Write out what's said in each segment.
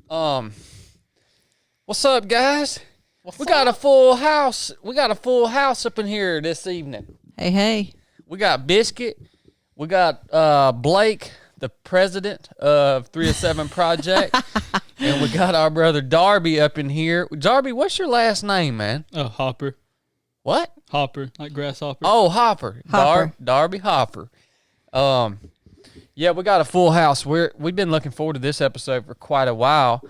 What's up, guys? We got a full house. We got a full house up in here this evening. Hey. We got Biscuit. We got Blake, the president of 307 Project. And we got our brother Darby up in here. Darby, what's your last name, man? Oh, Hopper. What? Hopper, like grasshopper. Oh, Hopper. Darby Hopper. Yeah, we got a full house. We've been looking forward to this episode for quite a while.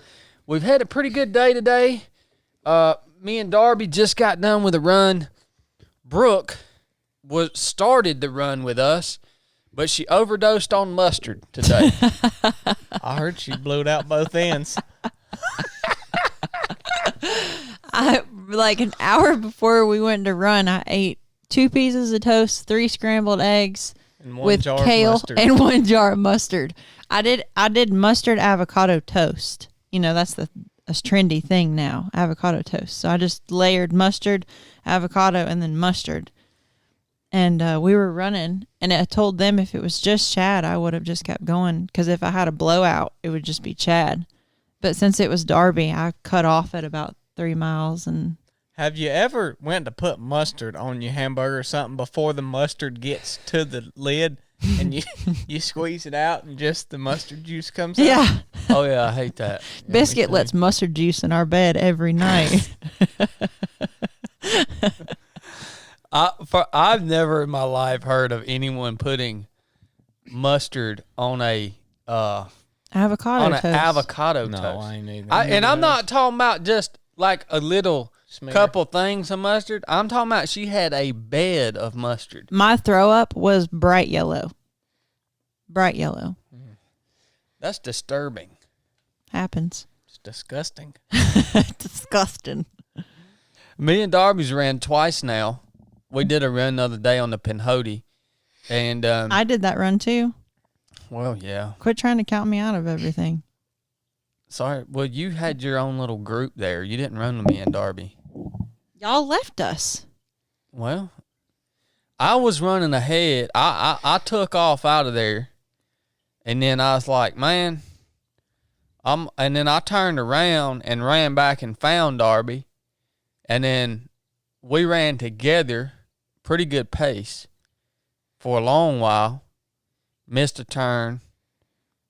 We've had a pretty good day today. Me and Darby just got done with a run. Brooke started the run with us, but she overdosed on mustard today. I heard she blew out both ends. Like an hour before we went to run, I ate 2 pieces of toast, 3 scrambled eggs with kale and 1 jar of mustard. I did mustard avocado toast. You know, that's a trendy thing now, avocado toast. So I just layered mustard, avocado, and then mustard. And we were running, and I told them if it was just Chad, I would have just kept going, because if I had a blowout, it would just be Chad. But since it was Darby, I cut off at about 3 miles. And have you ever went to put mustard on your hamburger or something before the mustard gets to the lid and you squeeze it out and just the mustard juice comes out? Yeah. Oh, yeah, I hate that. Yeah, Biscuit lets mustard juice in our bed every night. I've never in my life heard of anyone putting mustard on a avocado toast. Avocado toast. No, I ain't either. And I'm not talking about just like a little couple things of mustard. I'm talking about she had a bed of mustard. My throw up was bright yellow. Bright yellow. That's disturbing. Happens. It's disgusting. Disgusting. Me and Darby's ran twice now. We did a run the other day on the Pinhoti. And I did that run too. Well, yeah. Quit trying to count me out of everything. Sorry. Well, you had your own little group there. You didn't run with me and Darby. Y'all left us. Well, I was running ahead. I took off out of there. And then I was like, man, and then I turned around and ran back and found Darby. And then we ran together, pretty good pace, for a long while. Missed a turn.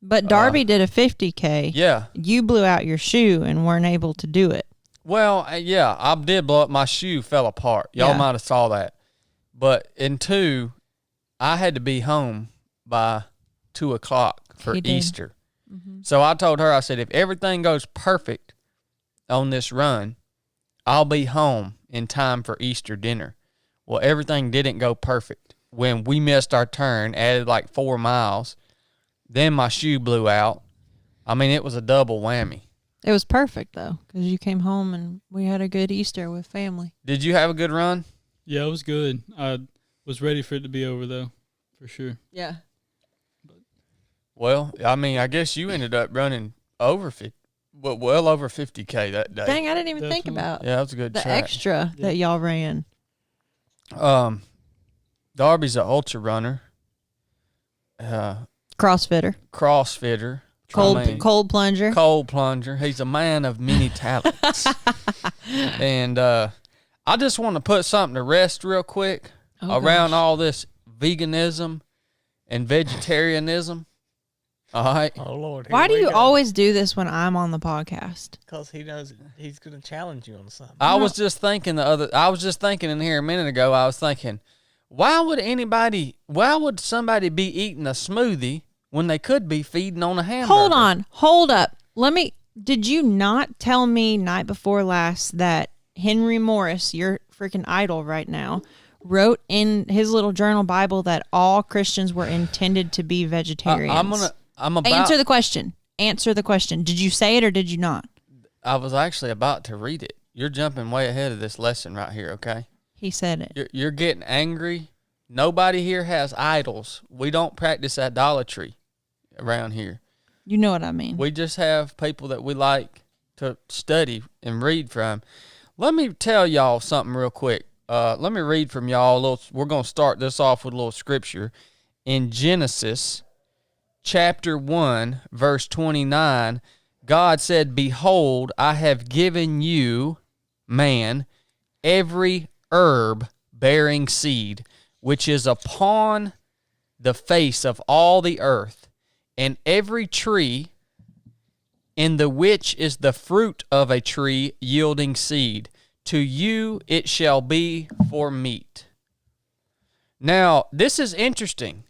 But Darby did a 50K. Yeah. You blew out your shoe and weren't able to do it. Well, yeah, I did blow up. My shoe fell apart. Y'all might have saw that. But in 2, I had to be home by 2 o'clock for Easter. Mm-hmm. So I told her, I said, if everything goes perfect on this run, I'll be home in time for Easter dinner. Well, everything didn't go perfect. When we missed our turn, added like 4 miles, then my shoe blew out. I mean, it was a double whammy. It was perfect, though, because you came home and we had a good Easter with family. Did you have a good run? Yeah, it was good. I was ready for it to be over, though, for sure. Yeah. Well, I mean, I guess you ended up running over 50. Well over 50K that day. Dang, I didn't even think about that was a good the track. extra that y'all ran. Darby's an ultra runner. Crossfitter. Cold plunger. Cold plunger. He's a man of many talents. And I just want to put something to rest real quick around all this veganism and vegetarianism. All right. Oh, Lord. Why do you always do this when I'm on the podcast? Because he knows he's going to challenge you on something. I was just thinking in here a minute ago, I was thinking, why would somebody be eating a smoothie when they could be feeding on a hamburger? Hold up. Did you not tell me night before last that Henry Morris, your freaking idol right now, wrote in his little journal Bible that all Christians were intended to be vegetarians? Answer the question. Did you say it or did you not? I was actually about to read it. You're jumping way ahead of this lesson right here, okay? He said it. You're getting angry. Nobody here has idols. We don't practice idolatry around here. You know what I mean. We just have people that we like to study and read from. Let me tell y'all something real quick. Let me read from y'all a little. We're going to start this off with a little scripture. In Genesis chapter 1, verse 29, God said, "Behold, I have given you, man, every herb bearing seed, which is upon the face of all the earth, and every tree in the which is the fruit of a tree yielding seed. To you it shall be for meat." Now, this is interesting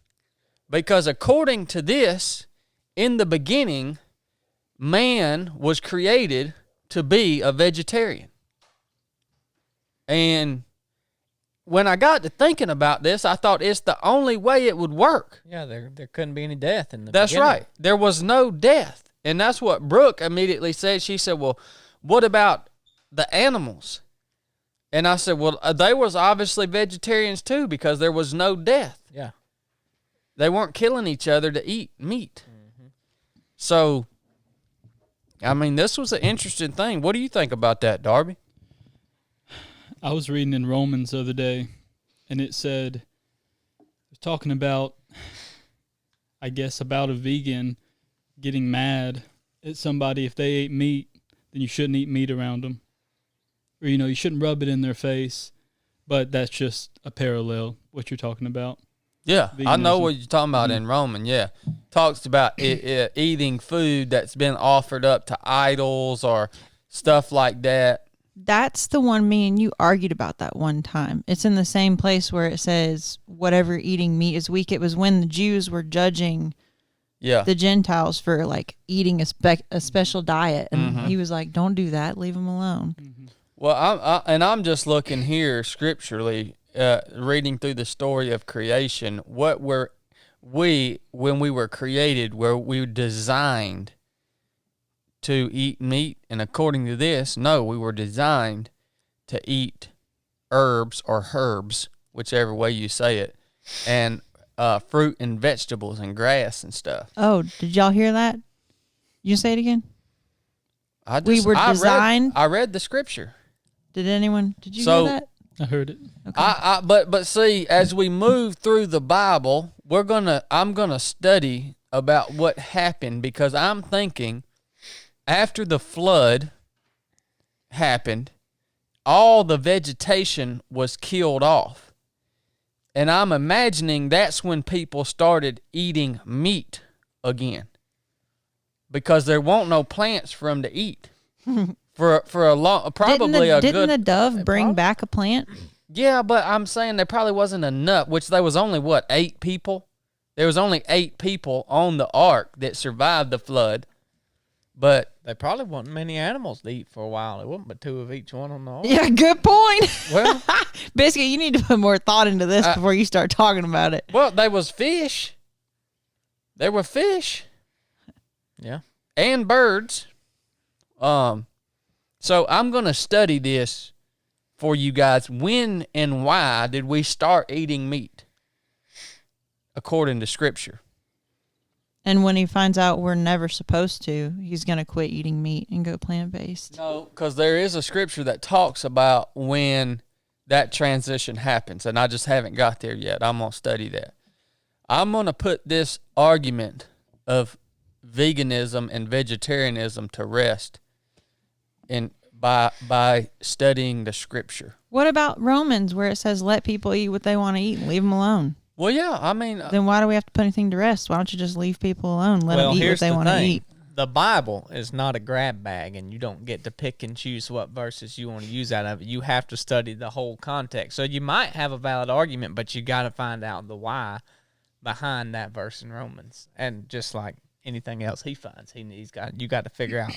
because according to this, in the beginning, man was created to be a vegetarian. And when I got to thinking about this, I thought it's the only way it would work. Yeah, there couldn't be any death in the That's beginning. right. There was no death. And that's what Brooke immediately said. She said, "Well, what about the animals?" And I said, "Well, they was obviously vegetarians too because there was no death. Yeah. They weren't killing each other to eat meat." Mm-hmm. So, I mean, this was an interesting thing. What do you think about that, Darby? I was reading in Romans the other day, and it said, it was talking about, I guess, about a vegan getting mad at somebody if they ate meat, then you shouldn't eat meat around them. Or, you shouldn't rub it in their face. But that's just a parallel, what you're talking about. Yeah, Veganism. I know what you're talking about in Roman, yeah. Talks about eating food that's been offered up to idols or stuff like that. That's the one me and you argued about that one time. It's in the same place where it says, whatever eating meat is weak. It was when the Jews were judging the Gentiles for like eating a special diet. And he was like, don't do that. Leave them alone. Mm-hmm. Well, I'm just looking here scripturally, reading through the story of creation. What were we, when we were created, were we designed to eat meat? And according to this, no, we were designed to eat herbs or herbs, whichever way you say it, and fruit and vegetables and grass and stuff. Oh, did y'all hear that? You say it again? We were designed. I read the scripture. Did you hear that? I heard it. Okay. But see, as we move through the Bible, I'm gonna study about what happened, because I'm thinking after the flood happened, all the vegetation was killed off. And I'm imagining that's when people started eating meat again, because there won't no plants for them to eat for a long, probably didn't the dove bring back a plant? Yeah, but I'm saying there probably wasn't enough, which there was only, 8 people? There was only 8 people on the ark that survived the flood. But there probably wasn't many animals to eat for a while. It wasn't but 2 of each one on the ark. Yeah, good point. Well, Biscuit, you need to put more thought into this before you start talking about it. Well, there was fish. There were fish. Yeah. And birds. So I'm going to study this for you guys. When and why did we start eating meat? According to Scripture. And when he finds out we're never supposed to, he's going to quit eating meat and go plant-based. No, because there is a Scripture that talks about when that transition happens, and I just haven't got there yet. I'm going to study that. I'm going to put this argument of veganism and vegetarianism to rest by studying the Scripture. What about Romans, where it says let people eat what they want to eat and leave them alone? Well, yeah, I mean... then why do we have to put anything to rest? Why don't you just leave people alone? Let them eat what they want to eat. The Bible is not a grab bag, and you don't get to pick and choose what verses you want to use out of it. You have to study the whole context. So you might have a valid argument, but you got to find out the why behind that verse in Romans. And just like anything else he finds, you got to figure out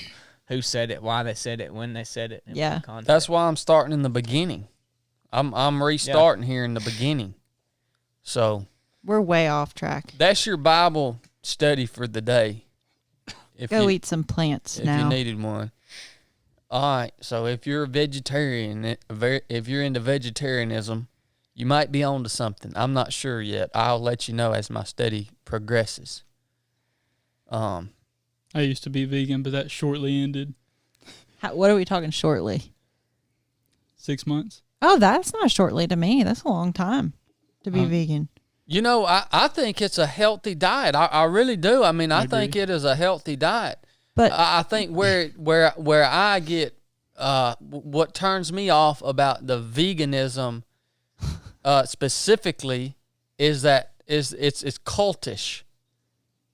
who said it, why they said it, when they said it. Yeah, what context. That's why I'm starting in the beginning. I'm restarting here in the beginning. So we're way off track. That's your Bible study for the day. Go eat some plants now. If you needed one. All right. So if you're a vegetarian, if you're into vegetarianism, you might be on to something. I'm not sure yet. I'll let you know as my study progresses. I used to be vegan, but that shortly ended. What are we talking shortly? 6 months. Oh, that's not shortly to me. That's a long time to be vegan. You know, I think it's a healthy diet. I really do. I mean, I think it is a healthy diet. But I think where I get what turns me off about the veganism specifically is that it's cultish.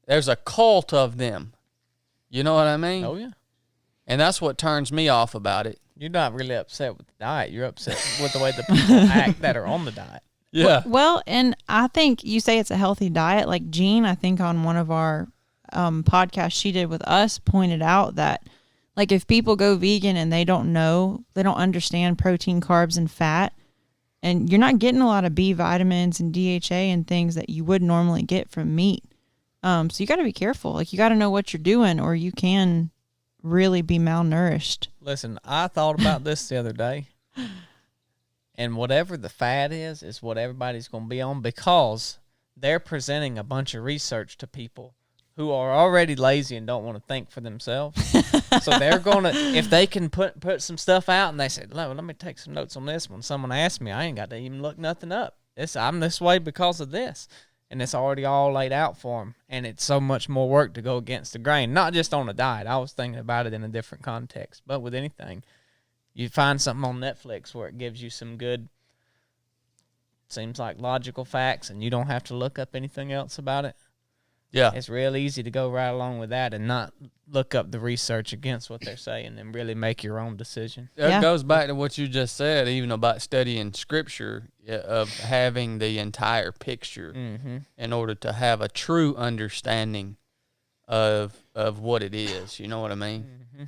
There's a cult of them. You know what I mean? Oh yeah. And that's what turns me off about it. You're not really upset with the diet. You're upset with the way the people act that are on the diet. Yeah. Well, and I think you say it's a healthy diet. Like Jean, I think on one of our podcasts she did with us, pointed out that like if people go vegan and they don't understand protein, carbs, and fat, and you're not getting a lot of B vitamins and DHA and things that you would normally get from meat. So you got to be careful. Like you got to know what you're doing, or you can really be malnourished. Listen, I thought about this the other day. And whatever the fad is what everybody's going to be on, because they're presenting a bunch of research to people who are already lazy and don't want to think for themselves. So they're going to, if they can put some stuff out and they say, let me take some notes on this. When someone asks me, I ain't got to even look nothing up. I'm this way because of this. And it's already all laid out for them. And it's so much more work to go against the grain, not just on a diet. I was thinking about it in a different context, but with anything. You find something on Netflix where it gives you some good, seems like logical facts, and you don't have to look up anything else about it. Yeah. It's real easy to go right along with that and not look up the research against what they're saying and really make your own decision. It goes back to what you just said, even about studying Scripture, of having the entire picture in order to have a true understanding of what it is. You know what I mean? Mm-hmm.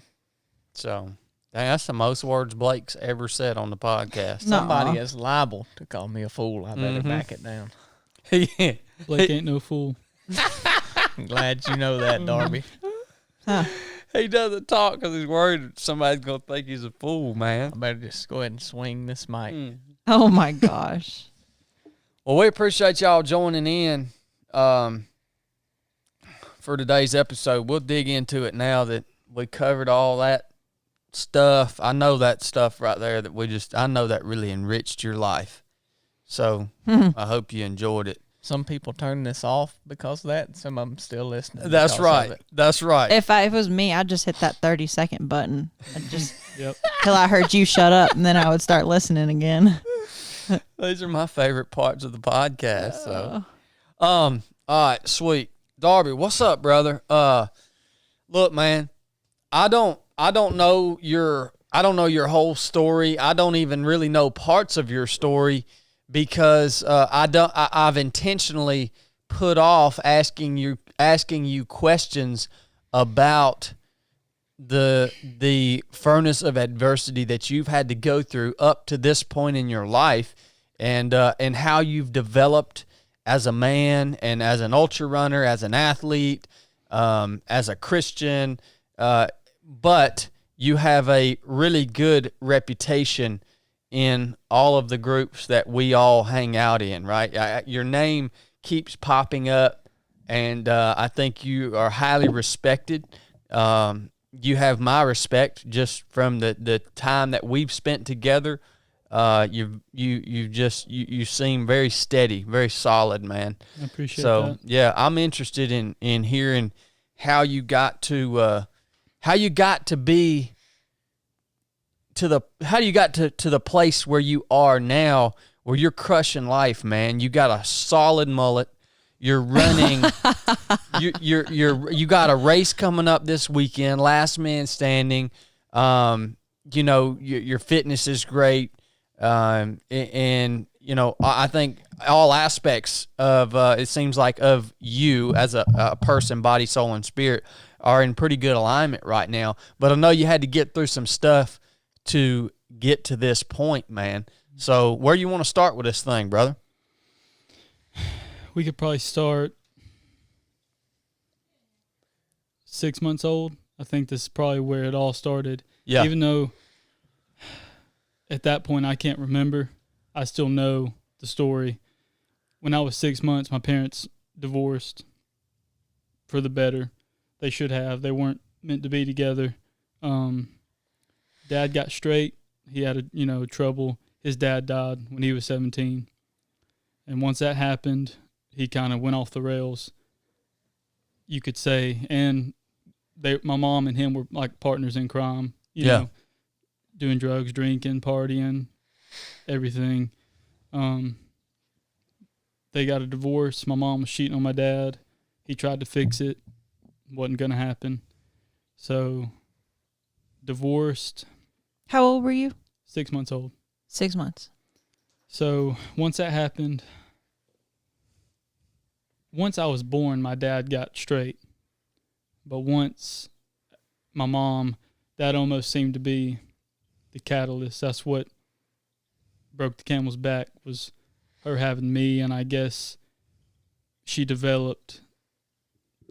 So... that's the most words Blake's ever said on the podcast. Somebody is liable to call me a fool. I better back it down. Yeah. Blake ain't no fool. I'm glad you know that, Darby. He doesn't talk because he's worried somebody's going to think he's a fool, man. I better just go ahead and swing this mic. Oh, my gosh. Well, we appreciate y'all joining in for today's episode. We'll dig into it now that we covered all that stuff. I know that stuff right there that I know that really enriched your life. So I hope you enjoyed it. Some people turn this off because of that. Some of them still listening. That's right. That's right. If it was me, I'd just hit that 30-second button. I'd just till I heard you shut up, and then I would start listening again. These are my favorite parts of the podcast. So, all right, sweet. Darby, what's up, brother? Look, man, I don't know your whole story. I don't even really know parts of your story because I've intentionally put off asking you questions about the furnace of adversity that you've had to go through up to this point in your life, and how you've developed as a man and as an ultra runner, as an athlete, as a Christian. But you have a really good reputation in all of the groups that we all hang out in, right? Your name keeps popping up, and I think you are highly respected. You have my respect just from the time that we've spent together. You seem very steady, very solid, man. I appreciate that. So yeah, I'm interested in hearing how you got to the place where you are now, where you're crushing life, man. You got a solid mullet. You're running. you got a race coming up this weekend, last man standing. Your fitness is great. And I think all aspects of it seems like of you as a person, body, soul, and spirit are in pretty good alignment right now. But I know you had to get through some stuff to get to this point, man. So where you want to start with this thing, brother? We could probably start 6 months old. I think this is probably where it all started. Yeah. Even though at that point I can't remember, I still know the story. When I was 6 months, my parents divorced for the better. They should have. They weren't meant to be together. Dad got straight. He had trouble. His dad died when he was 17. And once that happened, he kind of went off the rails, you could say. And my mom and him were like partners in crime. You know, doing drugs, drinking, partying, everything. They got a divorce. My mom was cheating on my dad. He tried to fix it. Wasn't going to happen. So, divorced. How old were you? 6 months old. 6 months. So, once that happened, once I was born, my dad got straight. But once my mom, that almost seemed to be the catalyst. That's what broke the camel's back, was her having me, and I guess she developed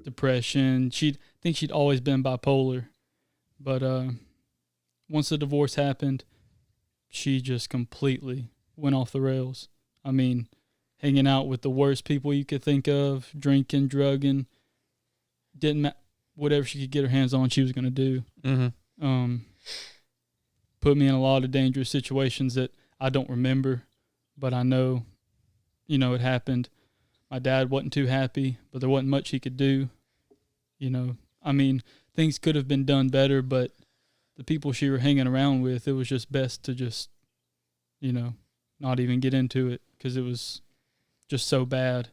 depression. I think she'd always been bipolar, but once the divorce happened, she just completely went off the rails. I mean, hanging out with the worst people you could think of, drinking, drugging, whatever she could get her hands on, she was going to do. Mm-hmm. Put me in a lot of dangerous situations that I don't remember, but I know, it happened. My dad wasn't too happy, but there wasn't much he could do. I mean, things could have been done better, but the people she were hanging around with, it was just best to just, not even get into it because it was just so bad.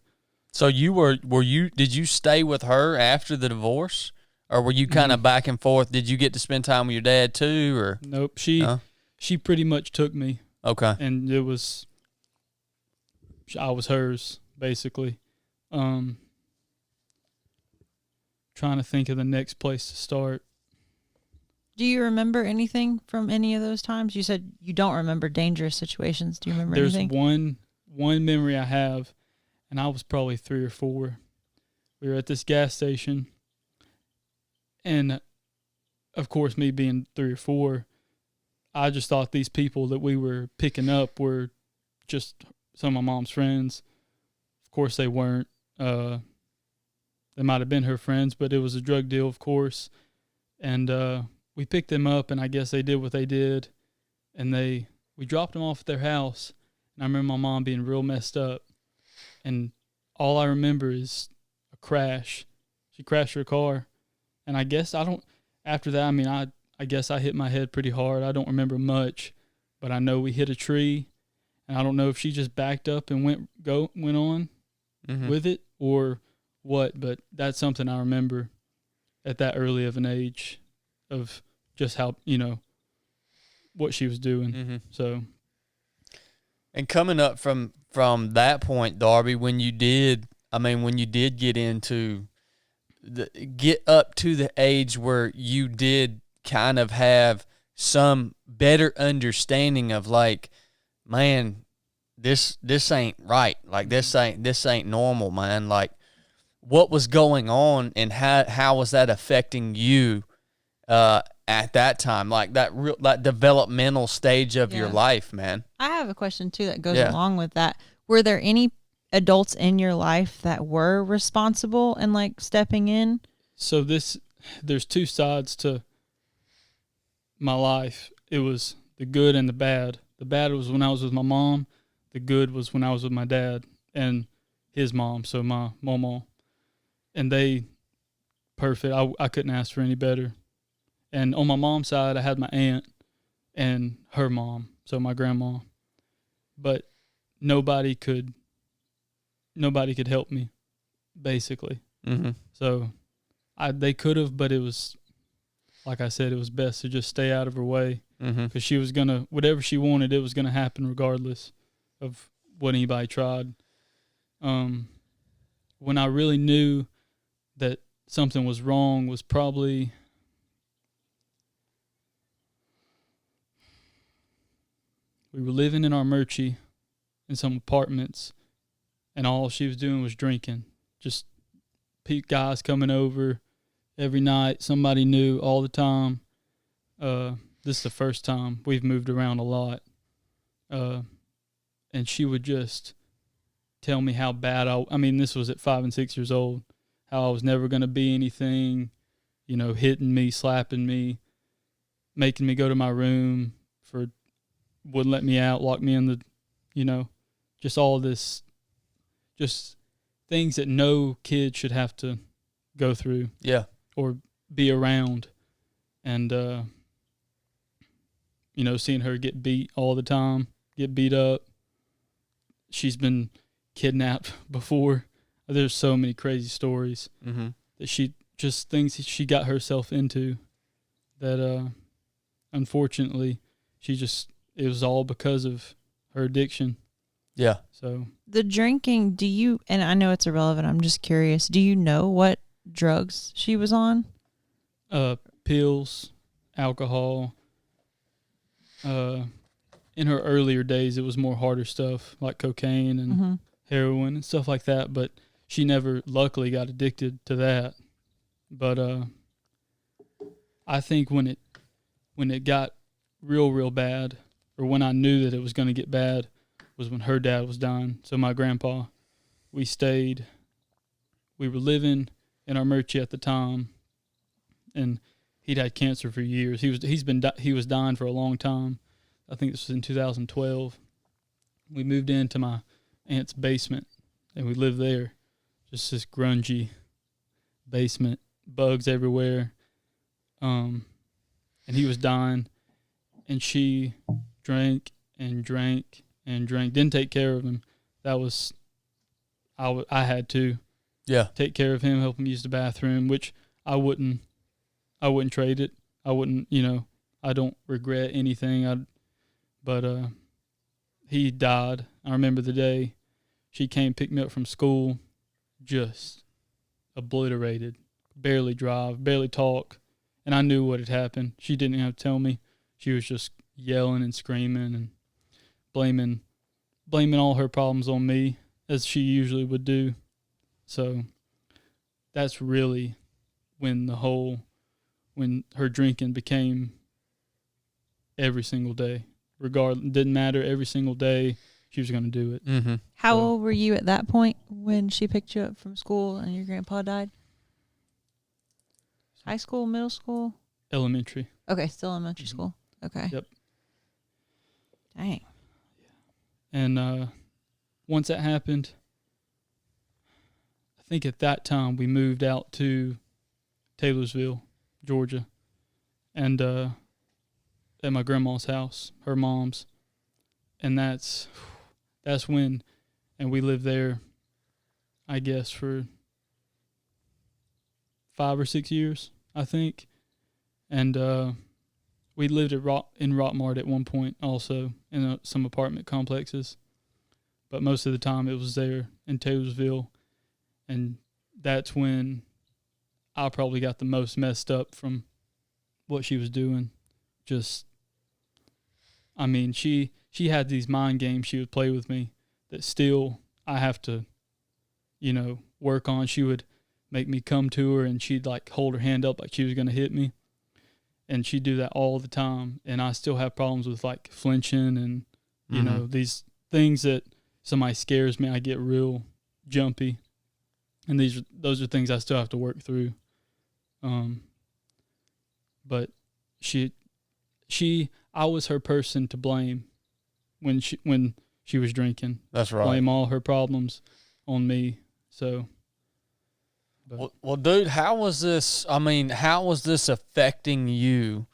So did you stay with her after the divorce, or were you kind of back and forth? Did you get to spend time with your dad too, or? Nope. She pretty much took me. Okay. And I was hers, basically. Trying to think of the next place to start. Do you remember anything from any of those times? You said you don't remember dangerous situations. Do you remember anything? There's one memory I have, and I was probably 3 or 4. We were at this gas station, and of course, me being 3 or 4, I just thought these people that we were picking up were just some of my mom's friends. Of course, they weren't. They might have been her friends, but it was a drug deal, of course. And we picked them up, and I guess they did what they did. And we dropped them off at their house. And I remember my mom being real messed up. And all I remember is a crash. She crashed her car. And I guess after that, I mean, I guess I hit my head pretty hard. I don't remember much, but I know we hit a tree. And I don't know if she just backed up and went on with it or what, but that's something I remember at that early of an age of just how, what she was doing. Mm-hmm. So. And coming up from that point, Darby, when you did get up to the age where you did kind of have some better understanding of like, man, this ain't right. Like this ain't normal, man. Like what was going on and how was that affecting you at that time? Like that developmental stage of your life, man. I have a question too that goes along with that. Were there any adults in your life that were responsible and like stepping in? So there's 2 sides to my life. It was the good and the bad. The bad was when I was with my mom. The good was when I was with my dad and his mom, so my mama. And they, perfect. I couldn't ask for any better. And on my mom's side, I had my aunt and her mom, so my grandma. But nobody could help me, basically. Mm-hmm. So they could have, but it was, like I said, it was best to just stay out of her way. Because she was going to, whatever she wanted, it was going to happen regardless of what anybody tried. When I really knew that something was wrong was probably, we were living in our Murchie in some apartments, and all she was doing was drinking. Just guys coming over every night, somebody new all the time. This is the first time we've moved around a lot. And she would just tell me how bad this was at 5 and 6 years old, how I was never going to be anything, hitting me, slapping me, making me go to my room, wouldn't let me out, locked me in the, just all this, just things that no kid should have to go through. Yeah. Or be around. And, seeing her get beat all the time, get beat up. She's been kidnapped before. There's so many crazy stories that things she got herself into that, unfortunately, it was all because of her addiction. Yeah. So the drinking, and I know it's irrelevant, I'm just curious, do you know what drugs she was on? Pills, alcohol. In her earlier days, it was more harder stuff like cocaine and heroin and stuff like that, but she never luckily got addicted to that. But I think when it got real bad, or when I knew that it was going to get bad, was when her dad was dying. So my grandpa, we were living in Armurchie at the time, and he'd had cancer for years. He was dying for a long time. I think this was in 2012. We moved into my aunt's basement, and we lived there. Just this grungy basement, bugs everywhere. And he was dying, and she drank and drank and drank. Didn't take care of him. That was, I had to. Yeah. Take care of him, help him use the bathroom, which I wouldn't trade it. I wouldn't, I don't regret anything. But he died. I remember the day she came pick me up from school, just obliterated, barely drive, barely talk. And I knew what had happened. She didn't have to tell me. She was just yelling and screaming and blaming all her problems on me, as she usually would do. So that's really when her drinking became every single day. Didn't matter, every single day she was going to do it. Mm-hmm. How old were you at that point when she picked you up from school and your grandpa died? High school, middle school? Elementary. Okay, still elementary school. Okay. Yep. Dang. And once that happened, I think at that time we moved out to Taylorsville, Georgia, and at my grandma's house, her mom's, and that's when, and we lived there, I guess, for 5 or 6 years, I think, and we lived in Rockmart at one point also, in some apartment complexes, but most of the time it was there in Taylorsville, and that's when I probably got the most messed up from what she was doing. Just, I mean, she had these mind games she would play with me that still I have to, work on. She would make me come to her, and she'd like hold her hand up like she was going to hit me. And she'd do that all the time. And I still have problems with like flinching and, these things that somebody scares me, I get real jumpy. And those are things I still have to work through. But I was her person to blame when she was drinking. That's right. Blame all her problems on me. So. Well, dude, how was this affecting you,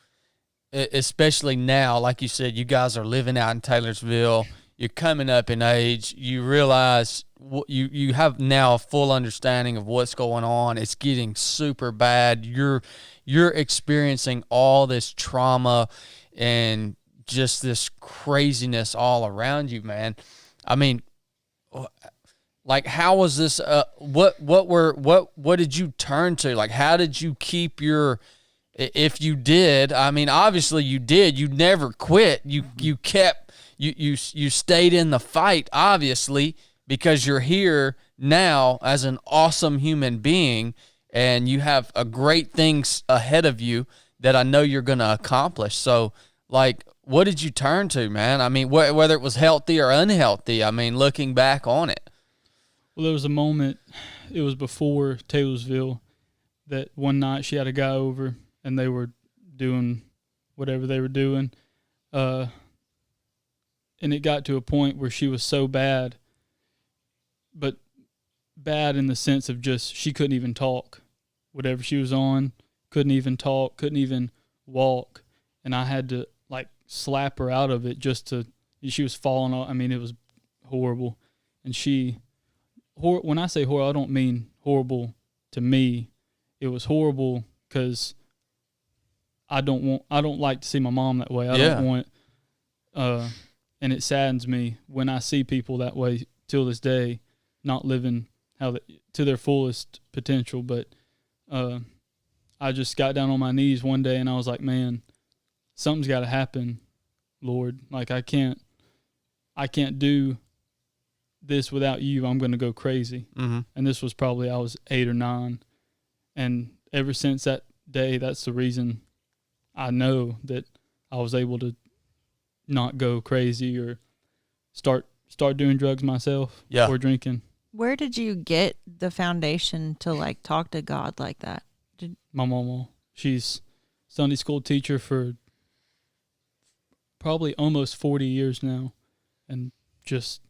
especially now? Like you said, you guys are living out in Taylorsville. You're coming up in age. You realize you have now a full understanding of what's going on. It's getting super bad. You're experiencing all this trauma and just this craziness all around you, man. I mean, like, how was this? What did you turn to? Like, how did you keep if you did? I mean, obviously you did. You never quit. You kept. You stayed in the fight, obviously, because you're here now as an awesome human being, and you have a great things ahead of you that I know you're going to accomplish. So, like, what did you turn to, man? I mean, whether it was healthy or unhealthy, I mean, looking back on it. Well, there was a moment, it was before Taylorsville, that one night she had a guy over, and they were doing whatever they were doing, and it got to a point where she was so bad, but bad in the sense of just she couldn't even talk. Whatever she was on, couldn't even talk, couldn't even walk, and I had to like slap her out of it she was falling off. I mean, it was horrible. And when I say horrible, I don't mean horrible to me. It was horrible because I don't like to see my mom that way. I don't want, and it saddens me when I see people that way till this day, not living to their fullest potential. But I just got down on my knees one day and I was like, man, something's got to happen, Lord. Like I can't do this without you. I'm going to go crazy. Mm-hmm. And this was probably, I was 8 or 9. And ever since that day, that's the reason I know that I was able to not go crazy or start doing drugs myself or drinking. Where did you get the foundation to like talk to God like that? My mama, she's Sunday school teacher for probably almost 40 years now, and just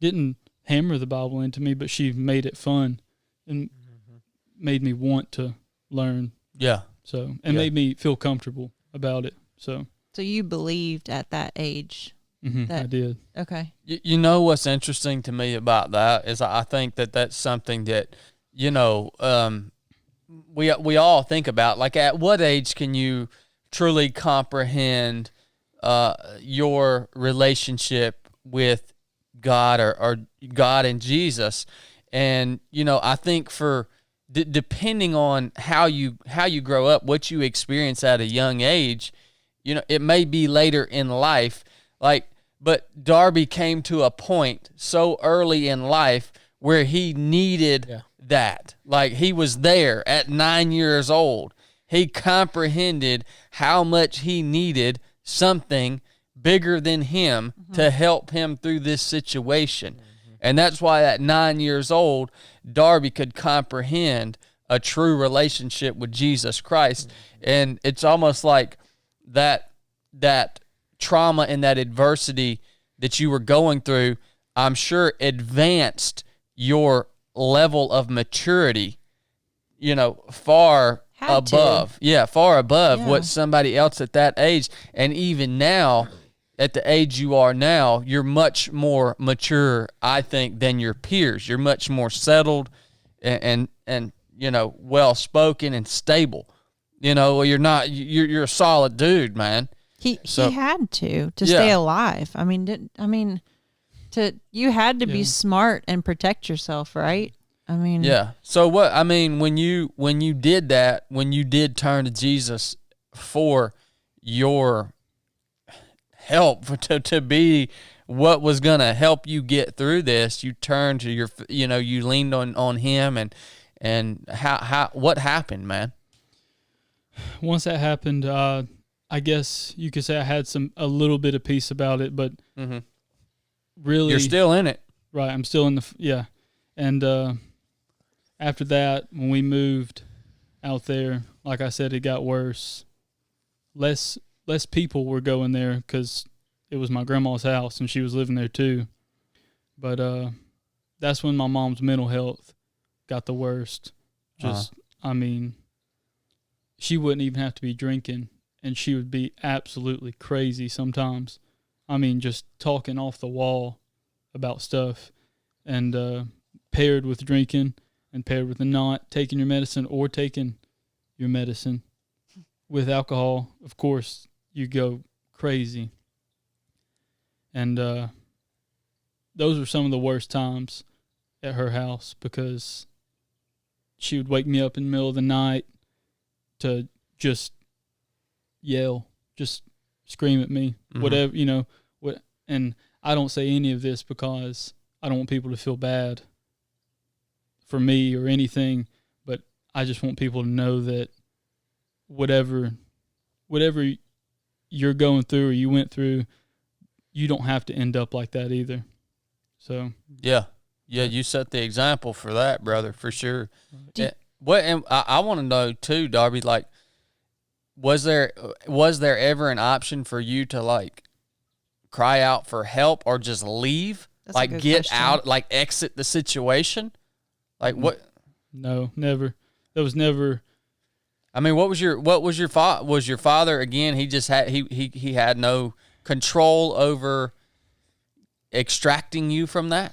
didn't hammer the Bible into me, but she made it fun and made me want to learn. Yeah. So, and made me feel comfortable about it. So you believed at that age? Mm-hmm, I did. Okay. You know what's interesting to me about that is I think that's something that, we all think about. Like, at what age can you truly comprehend your relationship with God or God and Jesus? And I think for depending on how you grow up, what you experience at a young age, it may be later in life. But Darby came to a point so early in life where he needed that. Like, he was there at 9 years old. He comprehended how much he needed something bigger than him to help him through this situation. And that's why at 9 years old, Darby could comprehend a true relationship with Jesus Christ. And it's almost like that trauma and that adversity that you were going through, I'm sure, advanced your level of maturity, far above what somebody else at that age. And even now, at the age you are now, you're much more mature, I think, than your peers. You're much more settled and well spoken and stable. You're a solid dude, man. He had to stay alive. You had to be smart and protect yourself, right? So when you did that, when you did turn to Jesus for your help, to be what was going to help you get through this, you turned to you leaned on him, and what happened, man? Once that happened, I guess you could say I had a little bit of peace about it, but really, you're still in it, right? I'm still in the and after that, when we moved out there, like I said, it got worse. Less people were going there because it was my grandma's house and she was living there too. But that's when my mom's mental health got the worst. She wouldn't even have to be drinking, and she would be absolutely crazy sometimes. Just talking off the wall about stuff, and paired with drinking and paired with not taking your medicine or taking your medicine. With alcohol, of course, you go crazy. And those were some of the worst times at her house, because she would wake me up in the middle of the night to just yell, just scream at me, whatever, and I don't say any of this because I don't want people to feel bad for me or anything, but I just want people to know that whatever you're going through or you went through, you don't have to end up like that either. So yeah, you set the example for that, brother, for sure. And I want to know too, Darby, like, was there ever an option for you to like cry out for help or just leave? That's like, get question. out, like exit the situation? Like, what? No, never. There was never. I mean, what was your father again? He just had he had no control over extracting you from that.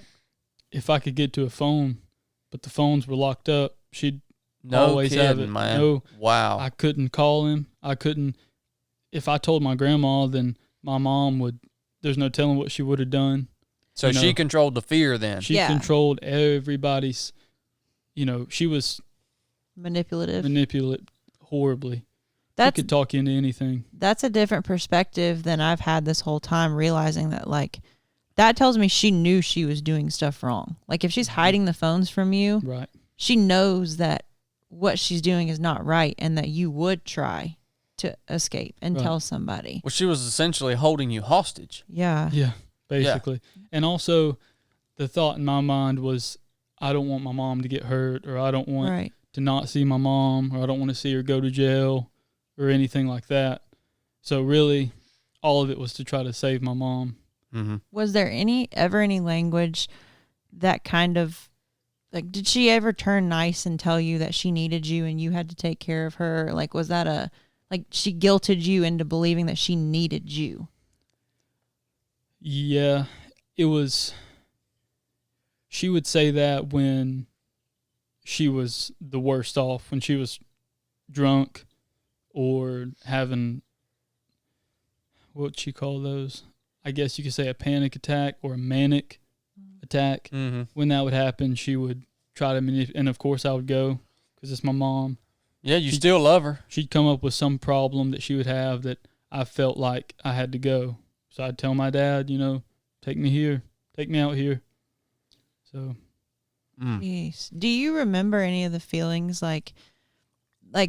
If I could get to a phone, but the phones were locked up, she'd No always kidding, have it. Man. No, wow. I couldn't call him. I couldn't. If I told my grandma, then my mom would. There's no telling what she would have done. So she controlled the fear then. She controlled everybody's. She was manipulative horribly. She could talk you into anything. That's a different perspective than I've had this whole time, realizing that, like, that tells me she knew she was doing stuff wrong. Like, if she's hiding the phones from you, right, she knows that what she's doing is not right and that you would try to escape and tell somebody. Well, she was essentially holding you hostage. Yeah. Yeah, basically. Yeah. And also, the thought in my mind was, I don't want my mom to get hurt, or I don't want to not see my mom, or I don't want to see her go to jail or anything like that. So really, all of it was to try to save my mom. Mm-hmm. Was there ever any language that kind of, like, did she ever turn nice and tell you that she needed you and you had to take care of her? Like, was that she guilted you into believing that she needed you? Yeah, it was. She would say that when she was the worst off, when she was drunk or having, what'd she call those? I guess you could say a panic attack or a manic attack. Mm-hmm. When that would happen, she would try to manipulate, and of course I would go because it's my mom. Yeah, she'd still love her. She'd come up with some problem that she would have that I felt like I had to go. So I'd tell my dad, take me here, take me out here. So. Jeez. Do you remember any of the feelings like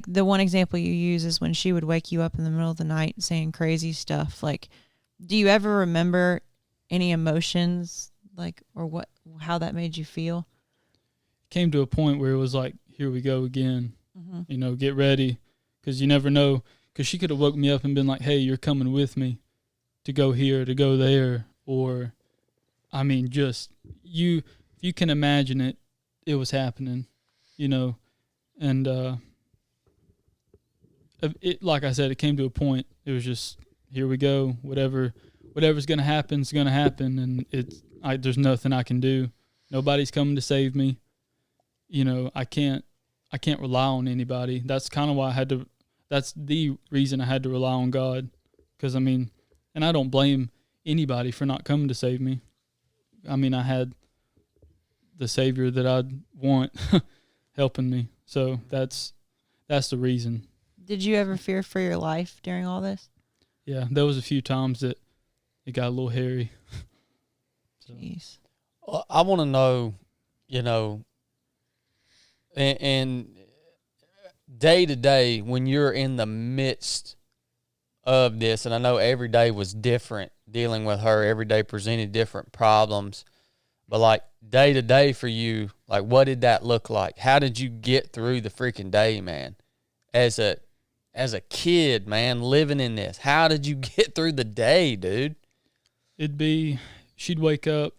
the one example you use is when she would wake you up in the middle of the night saying crazy stuff? Like, do you ever remember any emotions, like, or how that made you feel? Came to a point where it was like, here we go again. Mm-hmm. Get ready, because you never know. Because she could have woke me up and been like, hey, you're coming with me to go here, to go there. Or, I mean, just, if you can imagine it, it was happening, And it, like I said, it came to a point. It was just, here we go. Whatever's going to happen is going to happen. And there's nothing I can do. Nobody's coming to save me. I can't rely on anybody. That's kind of why that's the reason I had to rely on God. Because, and I don't blame anybody for not coming to save me. I had the Savior that I'd want helping me. So that's the reason. Did you ever fear for your life during all this? Yeah, there was a few times that it got a little hairy. So. Jeez. I want to know, and day to day when you're in the midst of this, and I know every day was different dealing with her, every day presented different problems, but like day to day for you, like what did that look like? How did you get through the freaking day, man? As a kid, man, living in this, how did you get through the day, dude? It'd be, she'd wake up,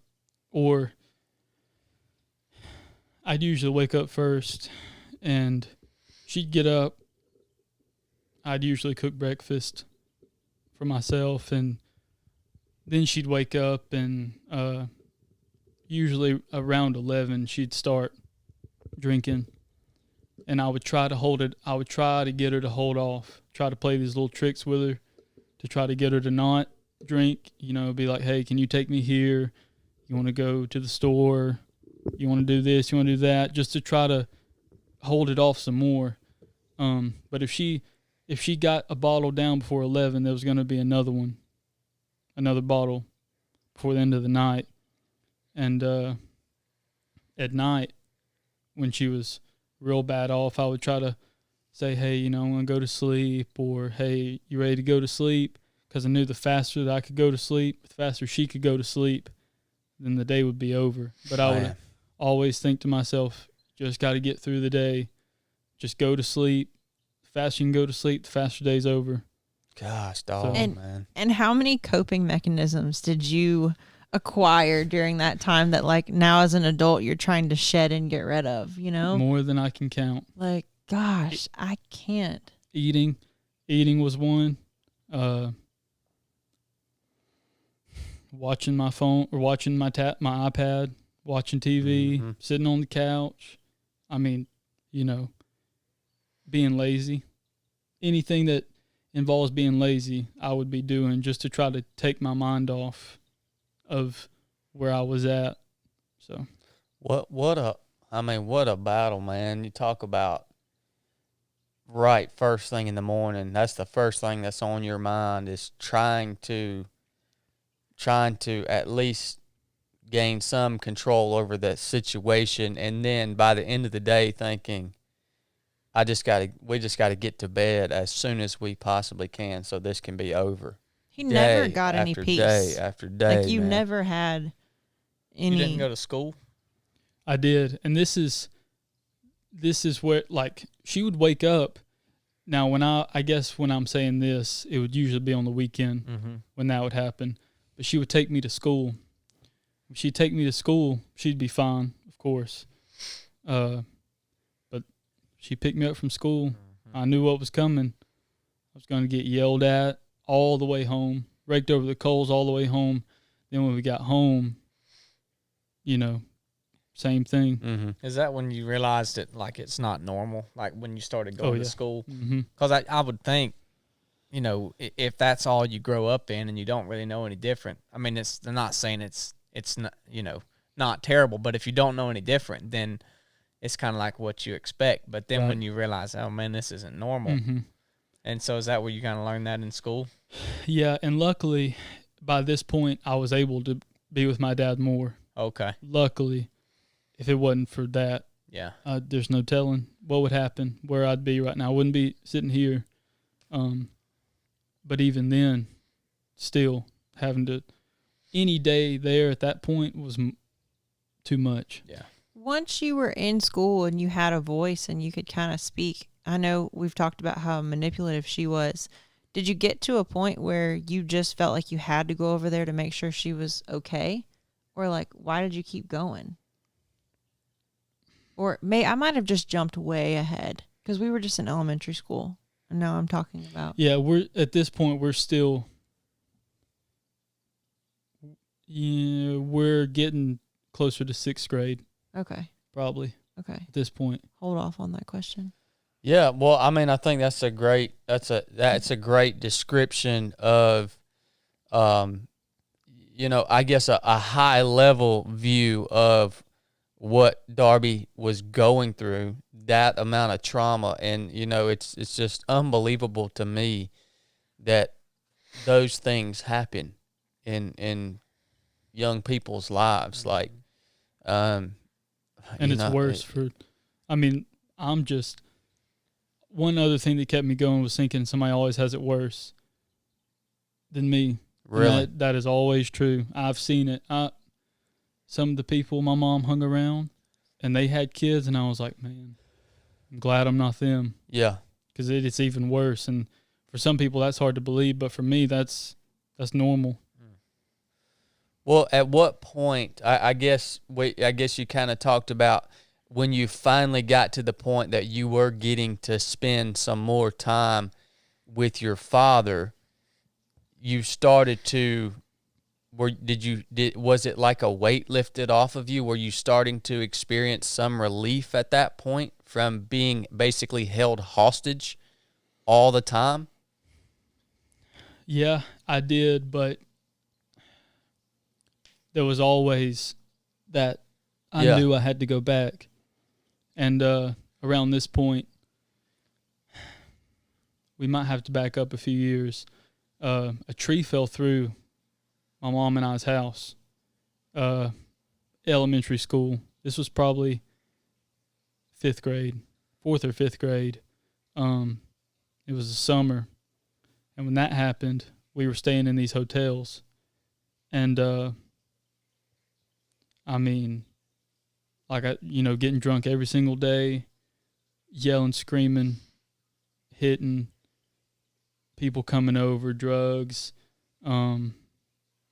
or I'd usually wake up first, and she'd get up. I'd usually cook breakfast for myself, and then she'd wake up, and usually around 11, she'd start drinking, and I would try to hold it. I would try to get her to hold off, try to play these little tricks with her to try to get her to not drink, be like, hey, can you take me here? You want to go to the store? You want to do this? You want to do that? Just to try to hold it off some more. But if she got a bottle down before 11, there was going to be another bottle before the end of the night. And at night, when she was real bad off, I would try to say, hey, I'm going to go to sleep, or hey, you ready to go to sleep? Because I knew the faster that I could go to sleep, the faster she could go to sleep, then the day would be over. But I would always think to myself, just got to get through the day. Just go to sleep. The faster you can go to sleep, the faster the day's over. Gosh, dog, man. And how many coping mechanisms did you acquire during that time that, like, now as an adult you're trying to shed and get rid of, More than I can count. Like, Gosh, I can't. Eating was one. Watching my phone or watching my iPad, watching TV, sitting on the couch. I mean, being lazy. Anything that involves being lazy, I would be doing just to try to take my mind off of where I was at. So, what a battle, man. You talk about first thing in the morning. That's the first thing that's on your mind is trying to at least gain some control over that situation, and then by the end of the day thinking, we just got to get to bed as soon as we possibly can so this can be over. He never got any peace. Day after day. Like, you never had any. You didn't go to school? I did. And this is where, like, she would wake up. Now, when I'm saying this, it would usually be on the weekend when that would happen. But she would take me to school. When she'd take me to school, she'd be fine, of course. But she picked me up from school. I knew what was coming. I was going to get yelled at all the way home, raked over the coals all the way home. Then when we got home, same thing. Is that when you realized it, like, it's not normal? Like, when you started going to school? Because I would think, if that's all you grow up in and you don't really know any different. I mean, I'm not saying it's not, not terrible, but if you don't know any different, then it's kind of like what you expect. But then when you realize, oh man, this isn't normal. And so is that where you kind of learned that in school? Yeah. And luckily by this point I was able to be with my dad more. Okay. Luckily, if it wasn't for that, there's no telling what would happen, where I'd be right now. I wouldn't be sitting here. But even then, still having to, any day there at that point was too much. Yeah. Once you were in school and you had a voice and you could kind of speak, I know we've talked about how manipulative she was. Did you get to a point where you just felt like you had to go over there to make sure she was okay? Or, like, why did you keep going? Or I might have just jumped way ahead because we were just in elementary school. And now I'm talking about. Yeah, at this point, we're still. Yeah, we're getting closer to 6th grade. Okay. Probably. Okay. At this point. Hold off on that question. Yeah, well, I mean, I think that's a great description of, I guess a high level view of what Darby was going through, that amount of trauma. And, it's just unbelievable to me that those things happen in young people's lives. Like, and it's worse one other thing that kept me going was thinking somebody always has it worse than me. Really? That is always true. I've seen it. Some of the people my mom hung around, and they had kids, and I was like, man, I'm glad I'm not them. Yeah. Because it's even worse. And for some people, that's hard to believe, but for me, that's normal. Well, at what point, I guess you kind of talked about when you finally got to the point that you were getting to spend some more time with your father, you started to, was it like a weight lifted off of you? Were you starting to experience some relief at that point from being basically held hostage all the time? Yeah, I did, but there was always that I knew I had to go back. And around this point, we might have to back up a few years. A tree fell through my mom and I's house, elementary school. This was probably 4th or 5th grade. It was the summer. And when that happened, we were staying in these hotels. And, getting drunk every single day, yelling, screaming, hitting, people coming over, drugs, and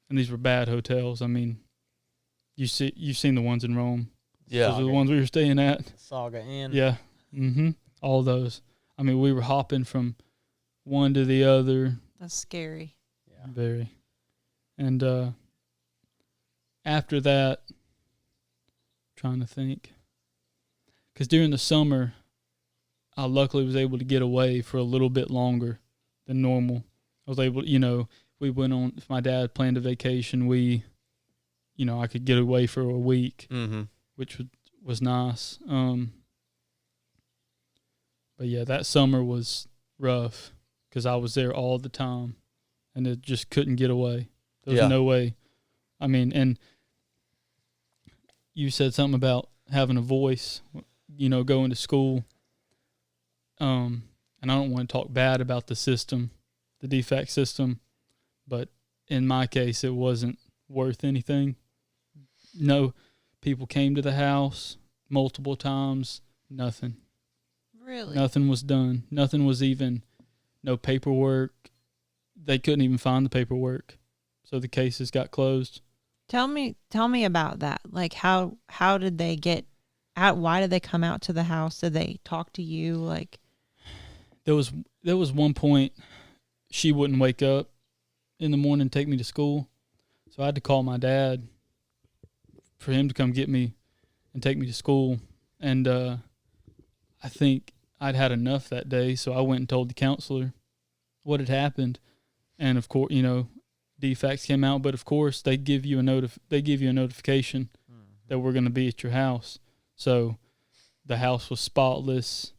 these were bad hotels. I mean, you've seen the ones in Rome. Yeah. Those are the ones we were staying at. Saga Inn. Yeah. Mm-hmm. all those. I mean, we were hopping from one to the other. That's scary. Yeah. Very. And after that, trying to think. Because during the summer, I luckily was able to get away for a little bit longer than normal. I was able, we went on, if my dad planned a vacation, I could get away for a week, which was nice. But yeah, that summer was rough because I was there all the time and it just couldn't get away. There was no way. I mean, and you said something about having a voice, going to school. And I don't want to talk bad about the system, the DFAC system, but in my case, it wasn't worth anything. No, people came to the house multiple times, nothing. Really? Nothing was done. Nothing was even, no paperwork. They couldn't even find the paperwork. So the cases got closed. Tell me about that. Like how did they get out? Why did they come out to the house? Did they talk to you? Like there was one point she wouldn't wake up in the morning and take me to school. So I had to call my dad for him to come get me and take me to school. And I think I'd had enough that day, so I went and told the counselor what had happened. And of course, DFACs came out, but of course they give you a notification that we're going to be at your house. So the house was spotless.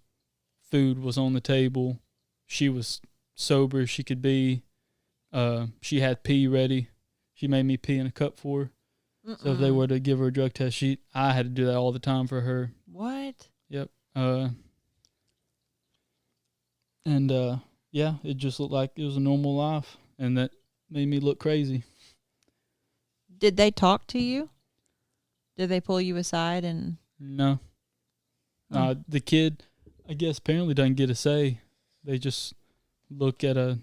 Food was on the table. She was sober as she could be. She had pee ready. She made me pee in a cup for her. So if they were to give her a drug test, I had to do that all the time for her. What? Yep. Yeah, it just looked like it was a normal life, and that made me look crazy. Did they talk to you? Did they pull you aside and? No. The kid, I guess, apparently doesn't get a say. They just look at they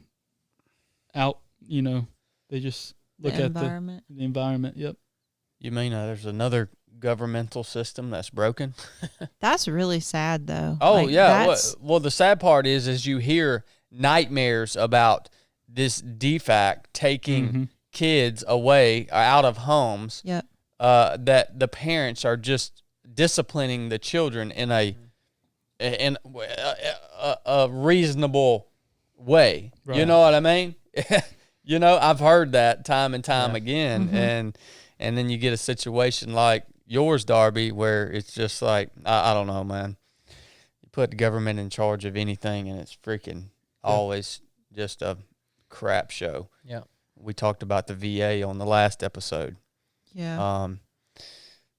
just look at the environment. Yep. You mean there's another governmental system that's broken? That's really sad, though. Oh, yeah. Well, the sad part is you hear nightmares about this DFAC taking kids away out of homes. Yep. That the parents are just disciplining the children in a reasonable way. Right. You know what I mean? I've heard that time and time again, and then you get a situation like yours, Darby, where it's just like I don't know, man. You put the government in charge of anything, and it's freaking always just a crap show. Yeah, we talked about the VA on the last episode. Yeah.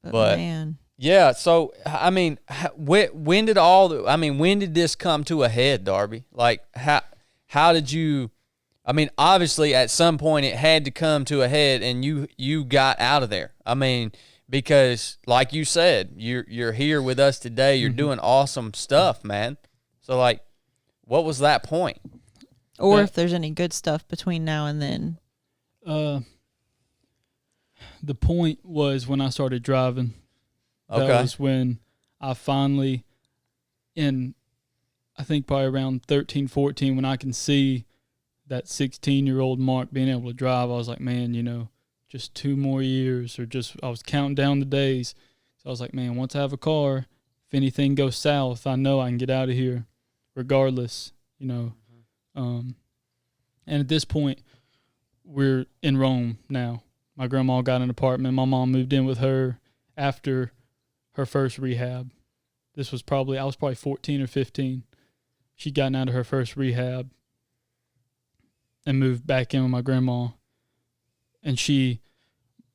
But man. Yeah, so I mean, when did this come to a head, Darby? Like how did you? I mean, obviously at some point it had to come to a head, and you got out of there. I mean, because like you said, you're here with us today. You're doing awesome stuff, man. So like, what was that point? Or if there's any good stuff between now and then. The point was when I started driving. That was when I finally, I think probably around 13, 14, when I can see that 16-year-old mark being able to drive, I was like, man, just 2 more years, or I was counting down the days. So I was like, man, once I have a car, if anything goes south, I know I can get out of here regardless, And at this point, we're in Rome now. My grandma got an apartment. My mom moved in with her after her first rehab. I was probably 14 or 15. She'd gotten out of her first rehab and moved back in with my grandma. And